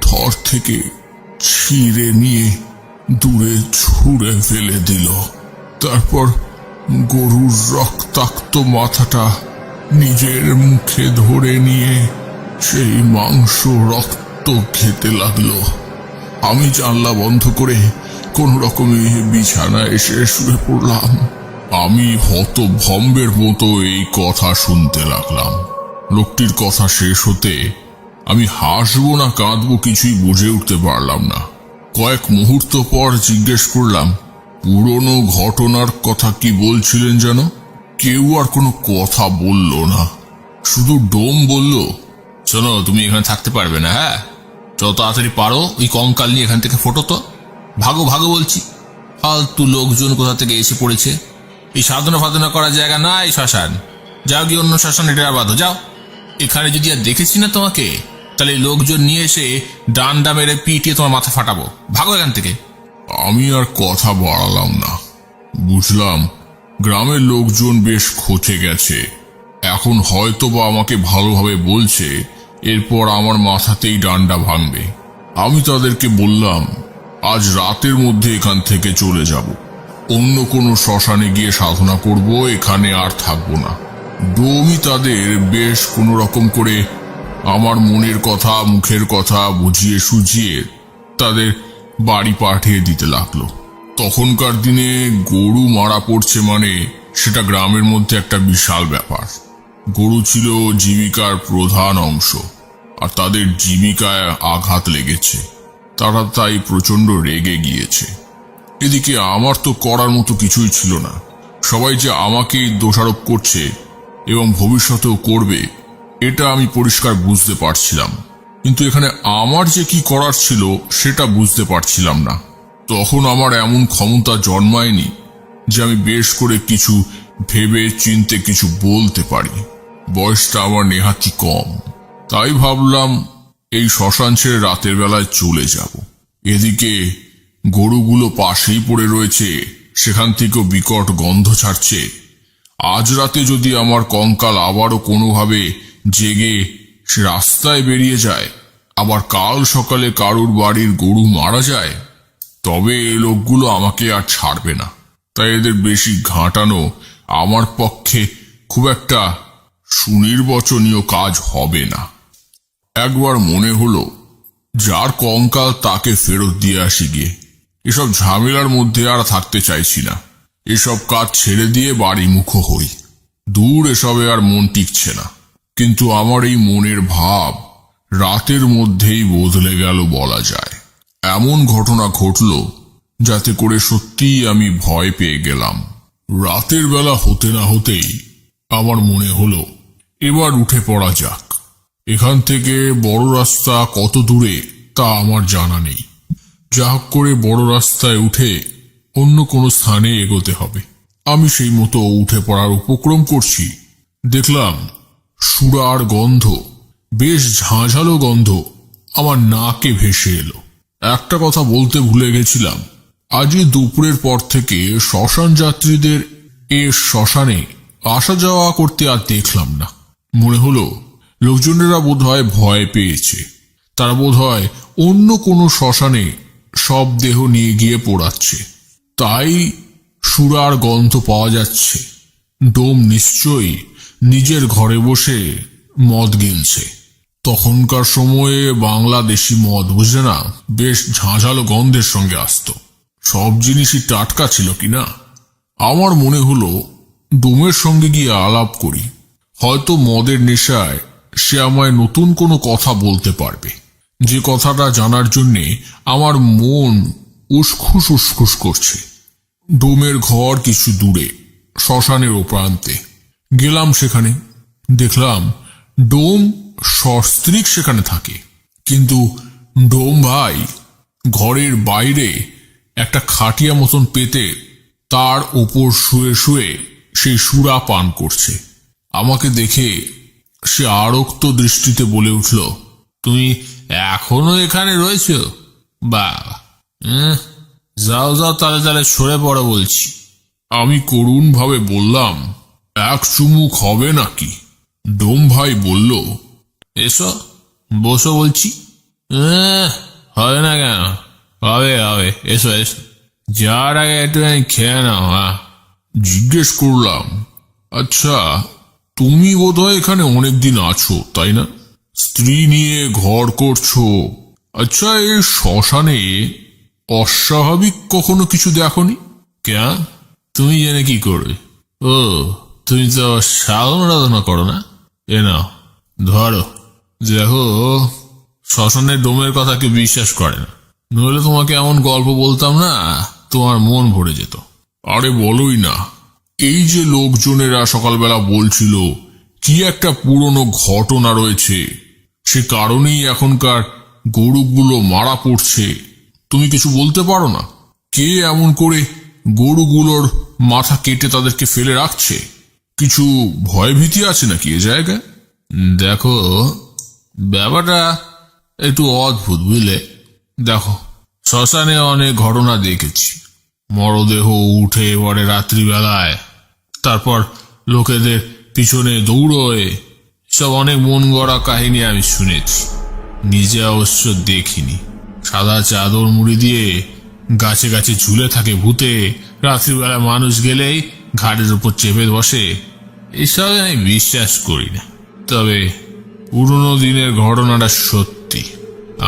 ধর থেকে ছিঁড়ে নিয়ে দূরে ছুঁড়ে ফেলে দিল। তারপর গরুর রক্তাক্ত মাথাটা নিজের মুখে ধরে নিয়ে সেই মাংস রক্ত খেতে লাগলো। আমি জানলা বন্ধ করে কোন রকমে বিছানায় এসে শুয়ে পড়লাম। আমি হতভম্বের মতো এই কথা শুনতে লাগলাম। লোকটির কথা শেষ হতে আমি হাসবো না কাঁদবো কিছুই বুঝে উঠতে পারলাম না। কয়েক মুহূর্ত পর জিজ্ঞেস করলাম, পুরনো ঘটনার কথা কি বলছিলেন যেন? কেউ আর কোনো কথা বলল না, শুধু ডোম বলল, শোনো, তুমি এখানে থাকতে পারবে না। হ্যাঁ, যত তাড়াতাড়ি পারো ওই কঙ্কাল নিয়ে এখান থেকে ফোটো তো। ভাগো ভাগো বলছি, ফালতু লোকজন কোথা থেকে এসে পড়েছে। এই সাধনা ফাধনা করার জায়গা না এই শ্মশান। যাও গিয়ে অন্য শ্মশানে ডেরা বাঁধো, যাও। এখানে যদি আর দেখেছি না তোমাকে, তাহলে এই লোকজন নিয়ে এসে ডান্ডা মেরে পিটিয়ে তোমার মাথা ফাটাবো। ভাগো এখান থেকে। আমি আর কথা বাড়ালাম না। বুঝলাম গ্রামের লোকজন বেশ খচে গেছে। এখন হয়তো বা আমাকে ভালোভাবে বলছে, এরপর আমার মাথাতেই ডান্ডা ভাঙবে। আমি তাদেরকে বললাম, আজ রাতের মধ্যে এখান থেকে চলে যাব, অন্য কোনো শ্মশানে গিয়ে সাধনা করব, এখানে আর থাকবো না। ডোমই তাদের বেশ কোনো রকম করে আমার মনের কথা মুখের কথা বুঝিয়ে সুঝিয়ে তাদের বাড়ি পাঠিয়ে দিতে লাগলো। তখনকার দিনে গরু মারা পড়ছে মানে সেটা গ্রামের মধ্যে একটা বিশাল ব্যাপার। গরু ছিল জীবিকার প্রধান অংশ, আর তাদের জীবিকায় আঘাত লেগেছে। তারা তাই প্রচন্ড রেগে গিয়েছে। এদিকে আমার তো করার মতো কিছুই ছিল না। সবাই যে আমাকেই দোষারোপ করছে এবং ভবিষ্যতেও করবে, এটা আমি পরিষ্কার বুঝতে পারছিলাম, কিন্তু এখানে আমার যে কি করার ছিল সেটা বুঝতে পারছিলাম না। তখন আমার এমন ক্ষমতা জন্মায়নি যে আমি বেশ করে কিছু ভেবে চিনতে কিছু বলতে পারি। বয়সটা আমার নেহাতি কম, তাই ভাবলাম এই শ্মশান ছেড়ে রাতের বেলায় চলে যাব। এদিকে গরুগুলো পাশেই পড়ে রয়েছে, সেখান থেকেও বিকট গন্ধ ছাড়ছে। আজ রাতে যদি আমার কঙ্কাল আবারও কোনোভাবে জেগে সে রাস্তায় বেরিয়ে যায়, আবার কাল সকালে কারুর বাড়ির গরু মারা যায়, তবে এই লোকগুলো আমাকে আর ছাড়বে না। তাই এদের বেশি ঘাঁটানো আমার পক্ষে খুব একটা সুনির্বাচনীয় কাজ হবে না। একবার মনে হলো যার কঙ্কাল তাকে ফেরত দিয়ে আসি গিয়ে। এসব ঝামেলার মধ্যে আর থাকতে চাইছি না। এসব কাজ ছেড়ে দিয়ে বাড়িমুখো হই। দূর, এসবে আর মন টিকছে না। কিন্তু আমার এই মনের ভাব রাতের মধ্যেই বদলে গেল বলা যায়। এমন ঘটনা ঘটল যাতে করে সত্যিই আমি ভয় পেয়ে গেলাম। রাতের বেলা হতে না হতেই আমার মনে হলো এবার উঠে পড়া যাক। এখান থেকে বড় রাস্তা কত দূরে তা আমার জানা নেই। যা হোক করে বড় রাস্তায় উঠে অন্য কোনো স্থানে এগোতে হবে। আমি সেই মতো উঠে পড়ার উপক্রম করছি। দেখলাম সুরার গন্ধ, বেশ ঝাঁঝালো গন্ধ আমার নাকে ভেসে এলো। একটা কথা বলতে ভুলে গেছিলাম, আজই দুপুরের পর থেকে শ্মশান যাত্রীদের এ শ্মশানে আসা যাওয়া করতে আর দেখলাম না। মনে হলো লোকজনেরা বোধহয় ভয় পেয়েছে। তারা বোধহয় অন্য কোনো শ্মশানে সব দেহ নিয়ে গিয়ে পোড়াচ্ছে, তাই সুরার গন্ধ পাওয়া যাচ্ছে। ডোম নিশ্চয়ই নিজের ঘরে বসে মদ গিলছে। তখনকার সময়ে বাংলাদেশি মদ, বুঝলে না, বেশ ঝাঁঝালো গন্ধের সঙ্গে আসতো। সব জিনিসই টাটকা ছিল কিনা। আমার মনে হলো ডোমের সঙ্গে গিয়ে আলাপ করি। হয়তো মদের নেশায় সে আমায় নতুন কোনো কথা বলতে পারবে, যে কথাটা জানার জন্যে আমার মন উসখুস উসখুস করছে। ডোমের ঘর কিছু দূরে, শ্মশানের ও প্রান্তে। গেলাম সেখানে। দেখলাম ডোম সস্ত্রীক সেখানে থাকে, কিন্তু ডোম ভাই ঘরের বাইরে একটা খাটিয়া মতন পেতে তার ওপর শুয়ে শুয়ে সেই সুরা পান করছে। আমাকে দেখে সে আরক্ত দৃষ্টিতে বলে উঠল, তুমি এখনো এখানে রয়েছ? বাবা, যাও যাও, তালে তালে সরে পড়ো বলছি। আমি করুণ ভাবে বললাম, এক চুমুক হবে নাকি? ডোম ভাই বলল, এসো বসো বলছি। হবে না কেন? হবে হবে, এসো এসো, যার আগে একটুখানি খেয়ে নাও। জিজ্ঞেস করলাম, আচ্ছা তুমি বোধহয় এখানে অনেকদিন আছো, তাই না? স্ত্রী নিয়ে ঘর করছো। আচ্ছা, এই শ্মশানে অস্বাভাবিক কখনো কিছু দেখনি? কেন, তুমি জেনে কি করবে? ও, তুমি তো সাধনা করো না? এ নাও ধরো। দেখো, শ্মশানের ডোমের কথা কেউ বিশ্বাস করে না, নইলে তোমাকে এমন গল্প বলতাম না, তোমার মন ভরে যেত। আরে বলোই না, এই যে লোকজনেরা সকালবেলা বলছিল কি একটা পুরনো ঘটনা রয়েছে, সে কারণেই এখনকার গরুগুলো মারা পড়ছে। তুমি কিছু বলতে পারো না? কে এমন করে গরুগুলোর মাথা কেটে তাদেরকে ফেলে রাখছে? কিছু ভয়ভীতি আছে নাকি এ জায়গায়? দেখো, ব্যাপারটা একটু অদ্ভুত, বুঝলে। দেখো, শ্মশানে অনেক ঘটনা দেখেছি। মরদেহ উঠে পড়ে রাত্রিবেলায়, তারপর লোকেদের পিছনে দৌড়োয়, সব অনেক মন গড়া কাহিনী আমি শুনেছি, নিজে অবশ্য দেখিনি। সাদা চাদর মুড়ি দিয়ে গাছে গাছে ঝুলে থাকে ভূতে, রাত্রিবেলা মানুষ গেলেই ঘাড়ের উপর চেপে বসে। এসব আমি বিশ্বাস করি না, তবে পুরনো দিনের ঘটনাটা সত্যি।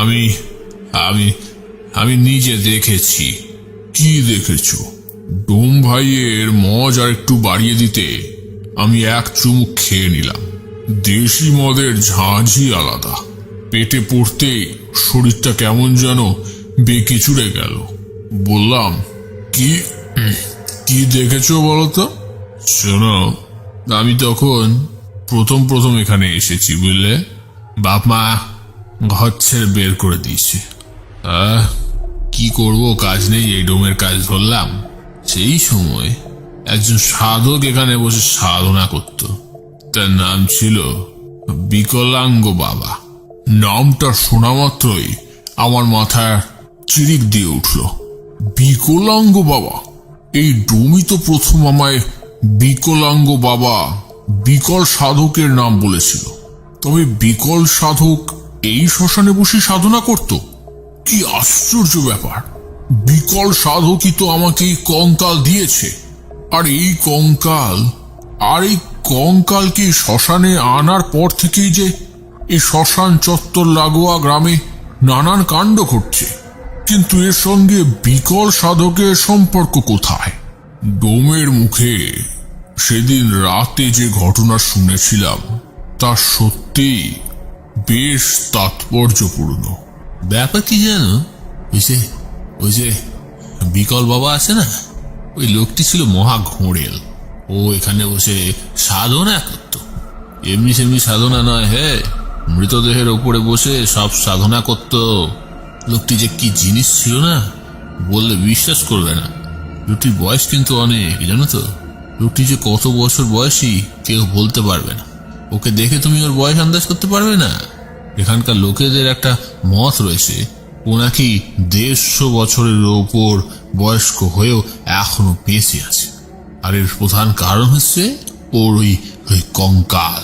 আমি আমি আমি নিজে দেখেছি। কি দেখেছো? ডোম ভাইয়ের মজ আর একটু বাড়িয়ে দিতে আমি এক চুমুক খেয়ে নিলাম। দেশি মদের ঝাঁঝই আলাদা। পেটে পড়তে শরীরটা কেমন যেন বেঁকে চুড়ে গেল। বললাম, কি কি দেখেছো বলো তো? শোনো, আমি তখন প্রথম এখানে এসেছি, বুঝলে। বাপ মা ঘর ছেড়ে বের করে দিয়েছে। কি করব, কাজ নেই, এই ডোমের কাজ ধরলাম। সেই সময় একজন সাধক এখানে বসে সাধনা করত। তার নাম ছিল বিকলাঙ্গ বাবা। নামটা শোনা মাত্রই আমার মাথায় চিরিক দিয়ে উঠল। বিকলাঙ্গ বাবা! এই ডোমই তো প্রথম আমায় বিকলাঙ্গ বাবা, বিকল সাধকের নাম বলেছিল। তবে বিকল সাধক এই শ্মশানে বসে সাধনা করত? কি আশ্চর্য ব্যাপার! বিকল সাধকই তো আমাকে এই কঙ্কাল দিয়েছে। আর এই কঙ্কালকে শ্মশানে আনার পর থেকেই যে এই শ্মশান চত্বর লাগোয়া গ্রামে নানান কাণ্ড ঘটছে। কিন্তু এর সঙ্গে বিকল সাধকের সম্পর্ক কোথায়? ডোমের মুখে সেদিন রাতে যে ঘটনা শুনেছিলাম তা সত্যি বেশ তাৎপর্যপূর্ণ। ব্যাপার কি জানো, ওই যে বিকল বাবা আছে না, ওই লোকটি ছিল মহা ঘোড়েল। ও এখানে বসে সাধনা করতো। এমনি সেমনি সাধনা নয়, হে, মৃতদেহের ওপরে বসে সব সাধনা করতো। লোকটি যে কি জিনিস ছিল না, বললে বিশ্বাস করবে না। লোকটির বয়স কিন্তু অনেক, জানো তো। লোকটি যে কত বছর বয়সী কেউ বলতে পারবে না। ওকে দেখে তুমি ওর বয়স আন্দাজ করতে পারবে না। এখানকার লোকেদের একটা মত রয়েছে, ও নাকি 150 বছরের ওপর বয়স্ক হয়েও এখনো বেঁচে আছে। আর এর প্রধান কারণ হচ্ছে ওর ওই কঙ্কাল।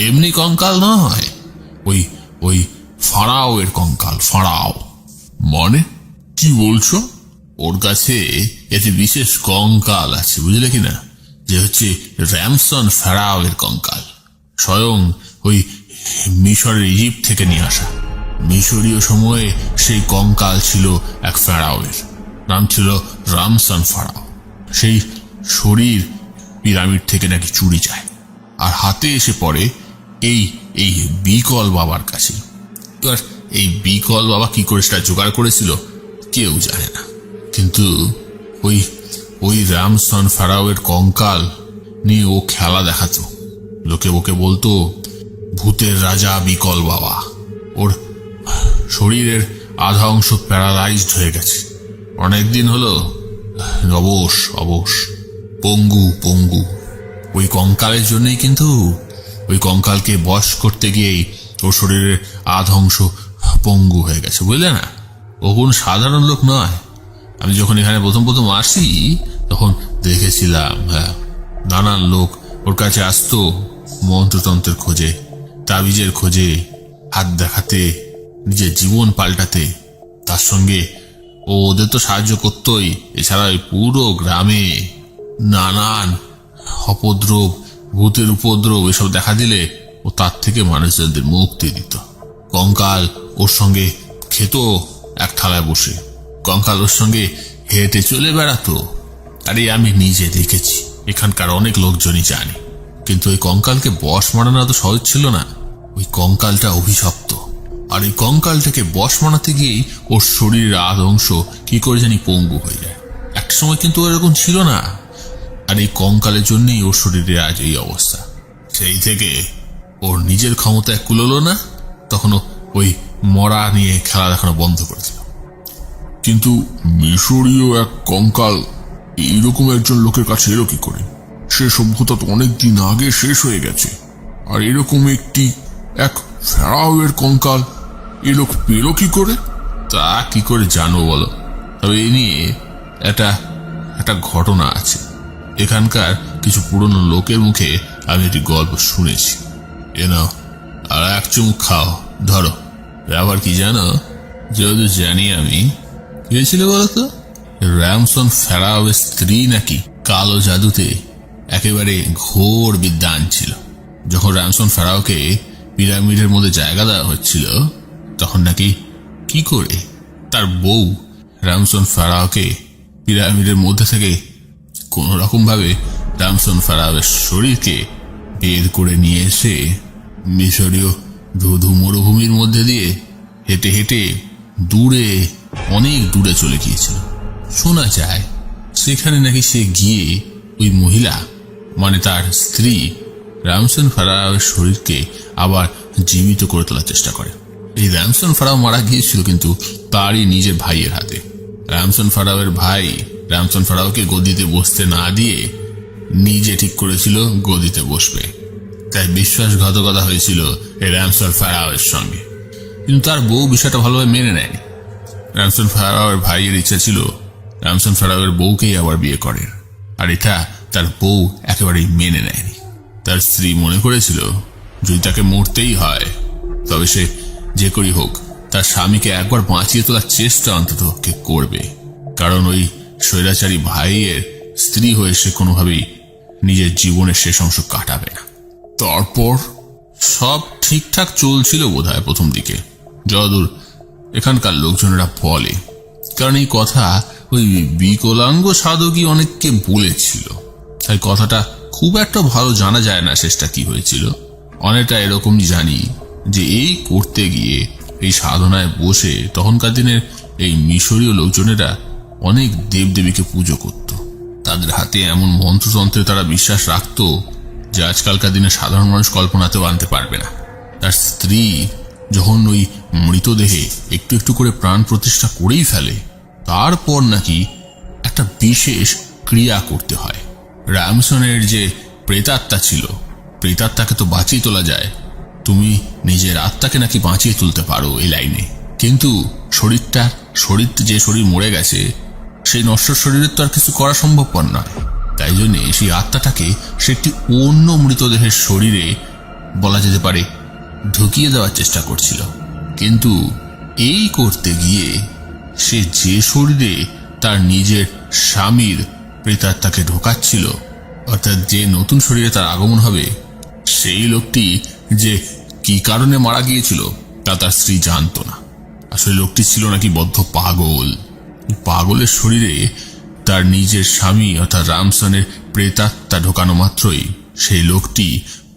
এমনি কঙ্কাল নয়, ওই ফাঁড়াও এর কঙ্কাল, ফাঁড়াও। মানে কি বলছো? ওর কাছে একটি বিশেষ কঙ্কাল আছে, বুঝলে কিনা, যে হচ্ছে র্যামসন ফেরাও এর কঙ্কাল। স্বয়ং ওই মিশরের ইজিপ্ট থেকে নিয়ে আসা। মিশরীয় সময়ে সেই কঙ্কাল ছিল এক ফেরাওয়ের, নাম ছিল রামসন ফেরাও। সেই শরীর পিরামিড থেকে নাকি চুরি যায়, আর হাতে এসে পড়ে এই বিকল বাবার কাছে। এবার এই বিকল বাবা কি করে সেটা জোগাড় করেছিল কেউ জানে না, কিন্তু ওই রামসন ফেরাওয়ের কঙ্কাল নিয়ে ও খেলা দেখাতো। লোকে ওকে বলতো ভূতের রাজা বিকল বাবা। ওর শরীরের আধা অংশ প্যারালাইজড হয়ে গেছে, অনেকদিন হলো অবশ পঙ্গু। ওই কঙ্কালের জন্যই কিন্তু ওই কঙ্কালকে বশ করতে গিয়েই ওর শরীরের আধা অংশ পঙ্গু হয়ে গেছে, বুঝলে না। ও কোন সাধারণ লোক নয়। আমি যখন এখানে প্রথম আসি তখন দেখেছিলাম, হ্যাঁ, নানান লোক ওর কাছে আসতো মন্ত্রতন্ত্রের খোঁজে, তাবিজের খোঁজে, হাত দেখাতে, নিজের জীবন পাল্টাতে। তার সঙ্গে ও ওদের তো সাহায্য করতোই, এছাড়া ওই পুরো গ্রামে নানান অপদ্রব, ভূতের উপদ্রব এসব দেখা দিলে ও তার থেকে মানুষজনদের মুক্তি দিত। কঙ্কাল ওর সঙ্গে খেত এক থালায় বসে, কঙ্কাল ওর সঙ্গে হেঁটে চলে বেড়াতো। আরে আমি নিজে দেখেছি, এখানকার অনেক লোকজনই জানে। কিন্তু ওই কঙ্কালকে বশ মানানো তো সহজ ছিল না। ওই কঙ্কালটা অভিশপ্ত, আর এই কঙ্কালটাকে বশ মানাতে গিয়েই ওর শরীরের আধ অংশ কি করে জানি পঙ্গু হয়ে যায়। একটা সময় কিন্তু এরকম ছিল না, আর এই কঙ্কালের জন্যই ওর শরীরে আজ এই অবস্থা। সেই থেকে ওর নিজের ক্ষমতায় কুলোলো না, তখন ওই মরা নিয়ে খেলা দেখানো বন্ধ করে দিল। কিন্তু মিশরীয় এক কঙ্কাল এইরকম একজন লোকের কাছে এলো কি করে? সে সভ্যতা তো অনেকদিন আগে শেষ হয়ে গেছে, আর এরকম এক ফেরাওয়ের কঙ্কাল এ লোক পেল কি করে? তা কি করে জানো বলো? তবে এই নিয়ে একটা ঘটনা আছে। এখানকার কিছু পুরনো লোকের মুখে আমি একটি গল্প শুনেছি। এ নাও, আর এক চুমুক খাও, ধরো। ব্যাপার কি জানো? যেহেতু জানি আমি, কি হয়েছিল বলতো? র্যামসন ফেরাওয়ের স্ত্রী নাকি কালো জাদুতে একেবারে ঘোর বিদ্বান ছিল। যখন র্যামসন ফেরাওকে পিরামিডের মধ্যে জায়গা দেওয়া হচ্ছিল, তখন নাকি কি করে তার বউ র্যামসন ফেরাওকে পিরামিডের মধ্যে থেকে কোন রকম ভাবে র্যামসন ফেরাওয়ের শরীরকে বের করে নিয়ে এসে মিশরীয় ধুধু মরুভূমির মধ্যে দিয়ে হেঁটে হেঁটে দূরে, অনেক দূরে চলে গিয়েছিল। শোনা যায় সেখানে নাকি সে গিয়ে ওই মহিলা, মানে তার স্ত্রী, র্যামসন ফেরাওয়ের শরীরকে আবার জীবিত করে তোলার চেষ্টা করে। এই র্যামসন ফেরাও মারা গিয়েছিল কিন্তু তারই নিজের ভাইয়ের হাতে। র্যামসন ফেরাওয়ের ভাই র্যামসন ফেরাওকে গদিতে বসতে না দিয়ে নিজে ঠিক করেছিল গদিতে বসবে। তাই বিশ্বাসঘাতকতা হয়েছিল এই র্যামসন ফেরাওয়ের সঙ্গে। কিন্তু তার বউ বিষয়টা ভালোভাবে মেনে নেয়নি। র্যামসন ফেরাওয়ের ভাইয়ের ইচ্ছা ছিল র্যামসন ফেরাওয়ের বউকেই আবার বিয়ে করেন, আর এটা তার বউ একেবারেই মেনে নেয়নি। তার স্ত্রী মনে করেছিল যদি তাকে মরতেই হয় তবে সে যে করেই হোক তার স্বামীকে একবার বাঁচিয়ে তোলার চেষ্টা অন্তত কে করবে, কারণ ওই স্বৈরাচারী ভাইয়ের স্ত্রী হয়ে সে কোনোভাবেই নিজের জীবনের শেষ অংশ কাটাবে না। তারপর সব ঠিকঠাক চলছিল বোধহয় প্রথম দিকে, যতদূর এখানকার লোকজনেরা বলে, কারণ এই কথা ওই বিকলাঙ্গ সাধকই অনেককে বলেছিল, তাই কথাটা খুব একটা ভালো জানা যায় না শেষটা কি হয়েছিল। অনেকটা এরকমই জানি যে এই করতে গিয়ে এই সাধনায় বসে তখনকার দিনের এই মিশরীয় লোকজনেরা অনেক দেবদেবীকে পুজো করত। তাদের হাতে এমন মন্ত্রতন্ত্রে তারা বিশ্বাস রাখত যে আজকালকার দিনে সাধারণ মানুষ কল্পনাতেও আনতে পারবে না। তার স্ত্রী যখন ওই মৃতদেহে একটু একটু করে প্রাণ প্রতিষ্ঠা করেই ফেলে, তারপর নাকি একটা বিশেষ ক্রিয়া করতে হয়। রামসনের যে প্রেতাত্মা ছিল, প্রেতাত্মাকে তো বাঁচিয়ে তোলা যায়, তুমি নিজের আত্মাকে নাকি বাঁচিয়ে তুলতে পারো এই লাইনে, কিন্তু শরীর যে শরীর মরে গেছে সেই নশ্বর শরীরের তো আর কিছু করা সম্ভবপর নয়। তাই জন্যে সেই আত্মাটাকে সে একটি অন্য মৃতদেহের শরীরে বলা যেতে পারে ঢুকিয়ে দেওয়ার চেষ্টা করছিল। কিন্তু এই করতে গিয়ে সে যে শরীরে তার নিজের স্বামীর প্রেতাত্মাকে ঢোকাচ্ছিল, অর্থাৎ যে নতুন শরীরে তার আগমন হবে, সেই লোকটি যে কি কারণে মারা গিয়েছিল তা তার স্ত্রী জানত না। আসলে লোকটি ছিল নাকি বদ্ধ পাগল। পাগলের শরীরে তার নিজের স্বামী অর্থাৎ রামসনের প্রেতাত্মা ঢোকানো মাত্রই সেই লোকটি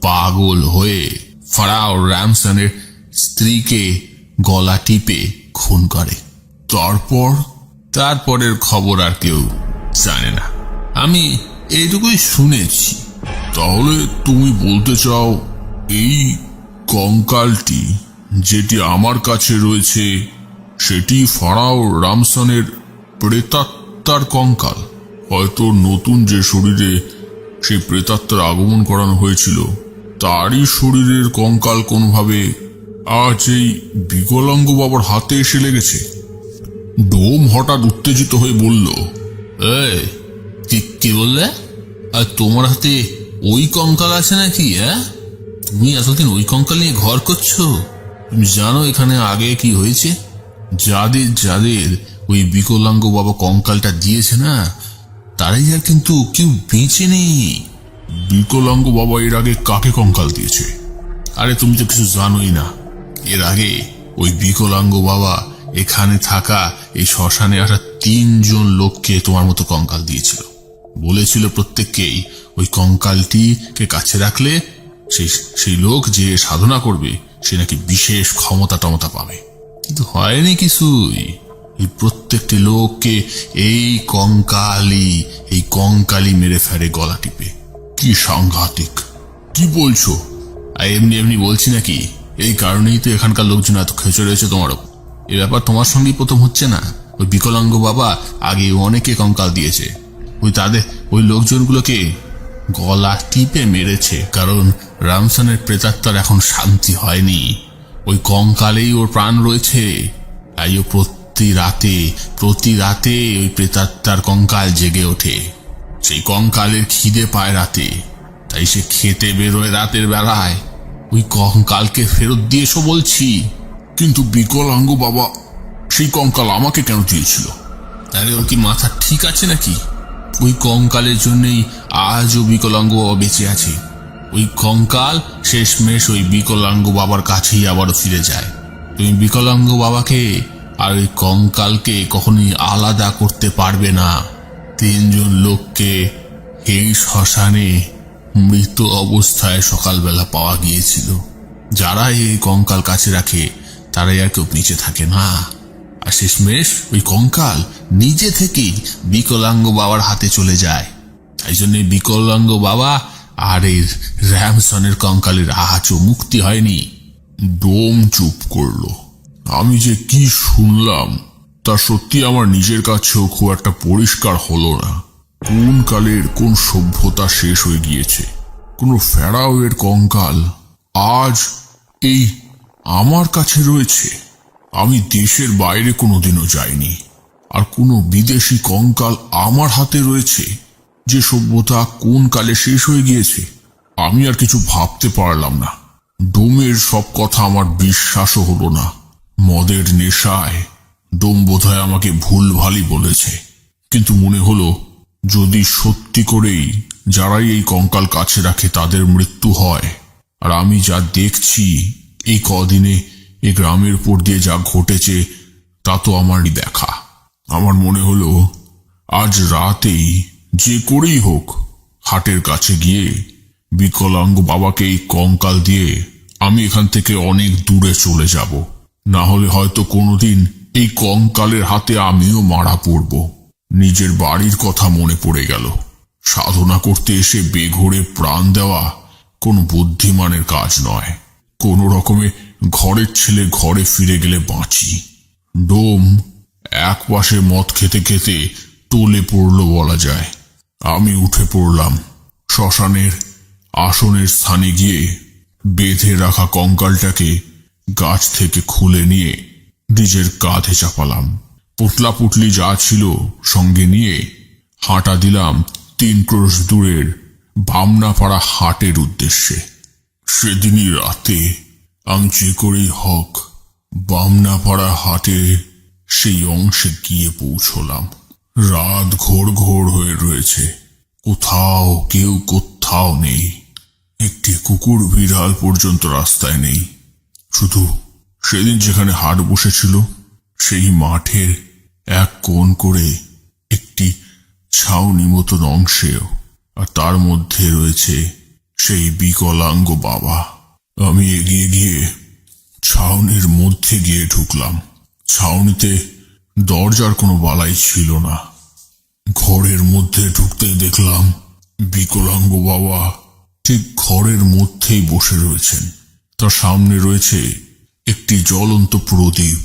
পাগল হয়ে ফারাও রামসনের স্ত্রীকে গলা টিপে খুন করে। তারপরের খবর আর কেউ জানে না, আমি এইটুকুই শুনেছি। তাহলে তুমি বলতে চাও এই কঙ্কালটি যেটি আমার কাছে রয়েছে সেটি ফারাও রামসনের প্রেতাত্মার কঙ্কাল? হয়তো নতুন যে শরীরে সেই প্রেতাত্মার আগমন করানো হয়েছিল তারই শরীরের কঙ্কাল কোনোভাবে আজ এই বিকলাঙ্গ বাবার হাতে এসে লেগেছে। ডোম হঠাৎ উত্তেজিত হয়ে বলল, কি বললে? আর তোমার হাতে ওই কঙ্কাল আছে নাকি? তুমি এতদিন ওই কঙ্কাল নিয়ে ঘর করছো? তুমি জানো এখানে আগে কি হয়েছে? যাদের ওই বিকলাঙ্গ বাবা কঙ্কালটা দিয়েছে না, তারাই আর কিন্তু কেউ বেঁচে নেই। বিকলাঙ্গ বাবা এর আগে কাকে কঙ্কাল দিয়েছে? আরে তুমি তো কিছু জানোই না। এর আগে ওই বিকলাঙ্গ বাবা এখানে থাকা এই শ্মশানে আসা 3 জন লোককে তোমার মতো কঙ্কাল দিয়েছিল। বলেছিল প্রত্যেককেই ওই কঙ্কালটিকে কাছে রাখলে সেই লোক যে সাধনা করবে সে নাকি বিশেষ ক্ষমতা পাবে। কিন্তু হয়নি কিছুই। এই প্রত্যেকটি লোককে এই কঙ্কালি মেরে ফেলে গলা টিপে। কি সাংঘাতিক! কি বলছো? এমনি বলছি নাকি? এই কারণেই তো এখানকার লোকজন এত খেচে রয়েছে তোমার উপর। এ ব্যাপার তোমার সঙ্গেই প্রথম হচ্ছে না। ওই বিকলাঙ্গ বাবা আগে অনেকে কঙ্কাল দিয়েছে, ওই লোকজনগুলোকে গলা টিপে মেরেছে। কারণ রামসনের প্রেতাত্মার এখন শান্তি হয়নি, ওই কঙ্কালেই ওর প্রাণ রয়েছে। তাই ও প্রতি রাতে ওই প্রেতাত্মার কঙ্কাল জেগে ওঠে। সেই কঙ্কালের খিদে পায় রাতে, তাই সে খেতে বেরোয় রাতের বেলায়। ওই কঙ্কালকে ফেরত দিয়ে এসো বলছি। কিন্তু বিকলাঙ্গ বাবা সেই কঙ্কাল আমাকে কেন দিয়েছিল? আরে ওর কি মাথা ঠিক আছে নাকি? ওই কঙ্কালের জন্যই আজও বিকলাঙ্গ বাবা বেঁচে আছে। ওই কঙ্কাল শেষমেশ ওই বিকলাঙ্গ বাবার কাছেই আবারও ফিরে যায়। তুমি বিকলাঙ্গ বাবাকে আর ওই কঙ্কালকে কখনোই আলাদা করতে পারবে না। 3 জন লোককে এই শ্মশানে মৃত অবস্থায় সকালবেলা পাওয়া গিয়েছিল। যারা এই কঙ্কাল কাছে রাখে তারাই আর কেউ নিচে থাকে না। আর শেষমেশ ওই কঙ্কাল নিজে থেকেই বিকলাঙ্গ বাবার হাতে চলে যায়। তাই জন্য বিকলাঙ্গ বাবা আর এই রামসনের কঙ্কালের আজও মুক্তি হয়নি। ডোম চুপ করলো। আমি যে কি শুনলাম তা সত্যি আমার নিজের কাছেও খুব একটা পরিষ্কার হলো না। কোন কালের কোন সভ্যতা শেষ হয়ে গিয়েছে। কোন ফেরাওয়ের কঙ্কাল আজ এই আমার কাছে রয়েছে। আমি দেশের বাইরে কোনোদিনও যাইনি, আর কোনো বিদেশি কঙ্কাল আমার হাতে রয়েছে। যে সভ্যতা কোন কালে শেষ হয়ে গিয়েছে আমি আর কিছু ভাবতে পারলাম না। ডোমের সব কথা আমার বিশ্বাসও হলো না। মদের নেশায় ডোম বোধহয় আমাকে ভুলভালই বলেছে। কিন্তু মনে হলো যদি সত্যি করেই যারাই এই কঙ্কাল কাছে রাখে তাদের মৃত্যু হয়, আর আমি যা দেখছি এই কদিনে এই গ্রামের উপর দিয়ে যা ঘটেছে তা তো আমারই দেখা, আমার মনে হলো আজ রাতেই যে করেই হোক হাটের কাছে গিয়ে বিকলাঙ্গ বাবাকে এই কঙ্কাল দিয়ে আমি এখান থেকে অনেক দূরে চলে যাব। না হলে হয়তো কোনোদিন এই কঙ্কালের হাতে আমিও মারা পড়ব। নিজের বাড়ির কথা মনে পড়ে গেল। সাধনা করতে এসে বেঘোরে প্রাণ দেওয়া কোনো বুদ্ধিমানের কাজ নয়। কোনো রকমে ঘরের ছেলে ঘরে ফিরে গেলে বাঁচি। ডোম এক পাশে মদ খেতে খেতে টলে পড়ল বলা যায়। আমি উঠে পড়লাম। শ্মশানের আসনের স্থানে গিয়ে বেঁধে রাখা কঙ্কালটাকে গাছ থেকে খুলে নিয়ে নিজের কাঁধে চাপালাম। পুতলা পুতলি যা ছিল সঙ্গে নিয়ে হাঁটা দিলাম 3 ক্রোশ দূরের বামনাপাড়া হাটের উদ্দেশ্যে। সেদিনই রাতে আমি যে করেই হোক বামনাপাড়া হাটে সেই অংশে গিয়ে পৌঁছলাম। রাত ঘোর ঘোর হয়ে রয়েছে। কোথাও কেউ কোথাও নেই। একটি কুকুর বিড়াল পর্যন্ত রাস্তায় নেই। শুধু সেদিন যেখানে হাট বসেছিল সেই মাঠের এক কোণ করে একটি ছাউনি মতন অংশেও, আর তার মধ্যে রয়েছে সেই বিকলাঙ্গ বাবা। আমি এগিয়ে গিয়ে ছাউনির মধ্যে গিয়ে ঢুকলাম। ছাউনিতে দরজার কোনো বালাই ছিল না। ঘরের মধ্যে ঢুকতে দেখলাম বিকলাঙ্গ বাবা ঠিক ঘরের মধ্যেই বসে রয়েছেন। তার সামনে রয়েছে একটি জ্বলন্ত প্রদীপ।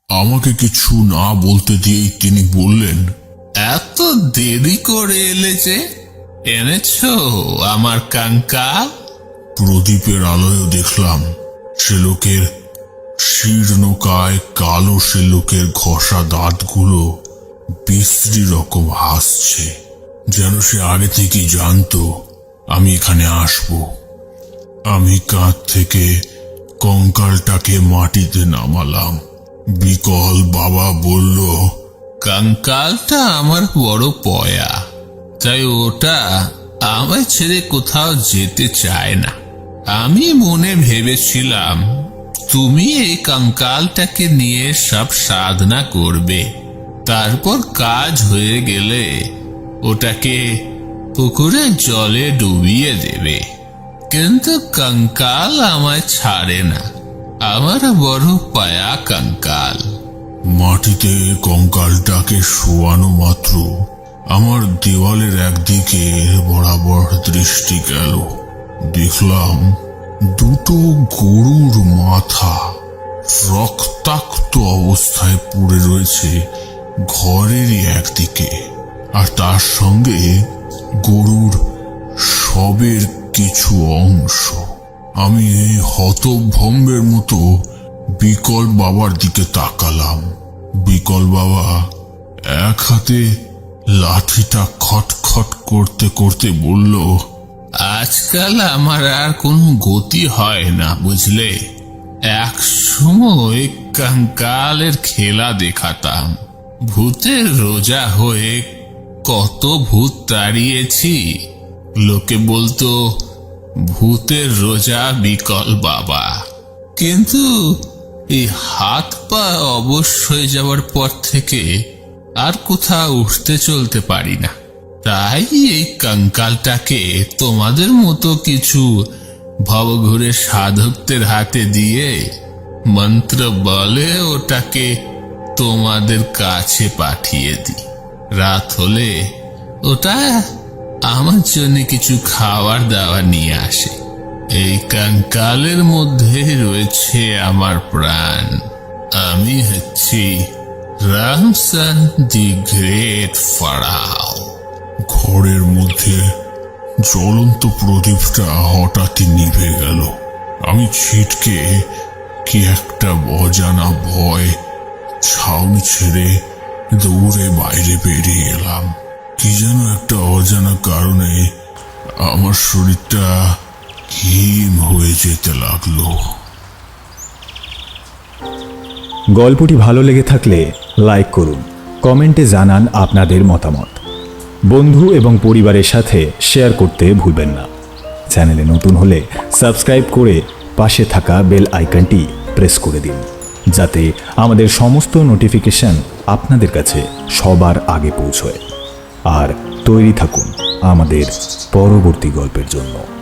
আমাকে কিছু না বলতে দিয়েই তিনি বললেন, এত দেরি করে এলে যে, এনেছো আমার কঙ্কাল? প্রদীপের আলোয় দেখলাম সে লোকের শীর্ণকায় কালো সে লোকের ঘষা দাঁতগুলো বিশ্রী রকম হাসছে, যেন সে আগে থেকেই জানতো আমি এখানে আসব। আমি কাঁধ থেকে কঙ্কালটাকে মাটিতে নামালাম। বিকল বাবা বলল, কঙ্কালটা আমার বড় পয়া, তাই ওটা আমায় ছেড়ে কোথাও যেতে চায় না। আমি মনে ভেবেছিলাম তুমি এই কঙ্কালটাকে নিয়ে সব সাধনা করবে, তারপর কাজ হয়ে গেলে ওটাকে পুকুরে জলে ডুবিয়ে দেবে। কিন্তু কঙ্কাল আমায় ছাড়ে না, আমার বড় পায়া কঙ্কাল। মাটিতে কঙ্কালটাকে শোয়ানো মাত্র আমার দেওয়ালের একদিকে বরাবর দৃষ্টি গেল। দেখলাম দুটো গরুর মাথা রক্তাক্ত অবস্থায় পড়ে রয়েছে ঘরেরই একদিকে, আর তার সঙ্গে গরুর শবের কিছু অংশ। আমি হতভম্বের মতো বিকল বাবার দিকে তাকালাম। বিকল বাবা এক হাতে লাঠিটা খটখট করতে করতে বলল, আজকাল আমার আর কোনো গতি হয় না বুঝলে। এক সময় কঙ্কালের খেলা দেখাতাম। ভূতের রোজা হয়ে কত ভূত তাড়িয়েছি। লোকে বলতো ভূতের রোজা বিকল বাবা। কিন্তু এই হাত পা অবশ হয়ে যাওয়ার পর থেকে আর কোথাও উঠতে চলতে পারি না। তাই এই কঙ্কালটাকে তোমাদের মতো কিছু ভবঘুরে সাধকদের হাতে দিয়ে মন্ত্র বলে ওটাকে তোমাদের কাছে পাঠিয়ে দিই। রাত হলে ওটা আমার জন্য কিছু খাবার দাবার নিয়ে আসে। এই কঙ্কালের মধ্যে রয়েছে আমার প্রাণ। আমি হচ্ছি রামসান দি গ্রেট ফারাও। ঘরের মধ্যে জ্বলন্ত প্রদীপটা হঠাৎই নিভে গেল। আমি ছিটকে কি একটা অজানা ভয় ছাউনি ছেড়ে দৌড়ে বাইরে বেরিয়ে এলাম। কি যেন একটা অজানা কারণে আমার শরীরটা হিম হয়ে যেতে লাগলো। গল্পটি ভালো লেগে থাকলে লাইক করুন, কমেন্টে জানান আপনাদের মতামত। বন্ধু এবং পরিবারের সাথে শেয়ার করতে ভুলবেন না। চ্যানেলে নতুন হলে সাবস্ক্রাইব করে পাশে থাকা বেল আইকনটি প্রেস করে দিন। যাতে আমাদের সমস্ত নোটিফিকেশন আপনাদের কাছে সবার আগে পৌঁছয়। আর তৈরি থাকুন আমাদের পরবর্তী গল্পের জন্য।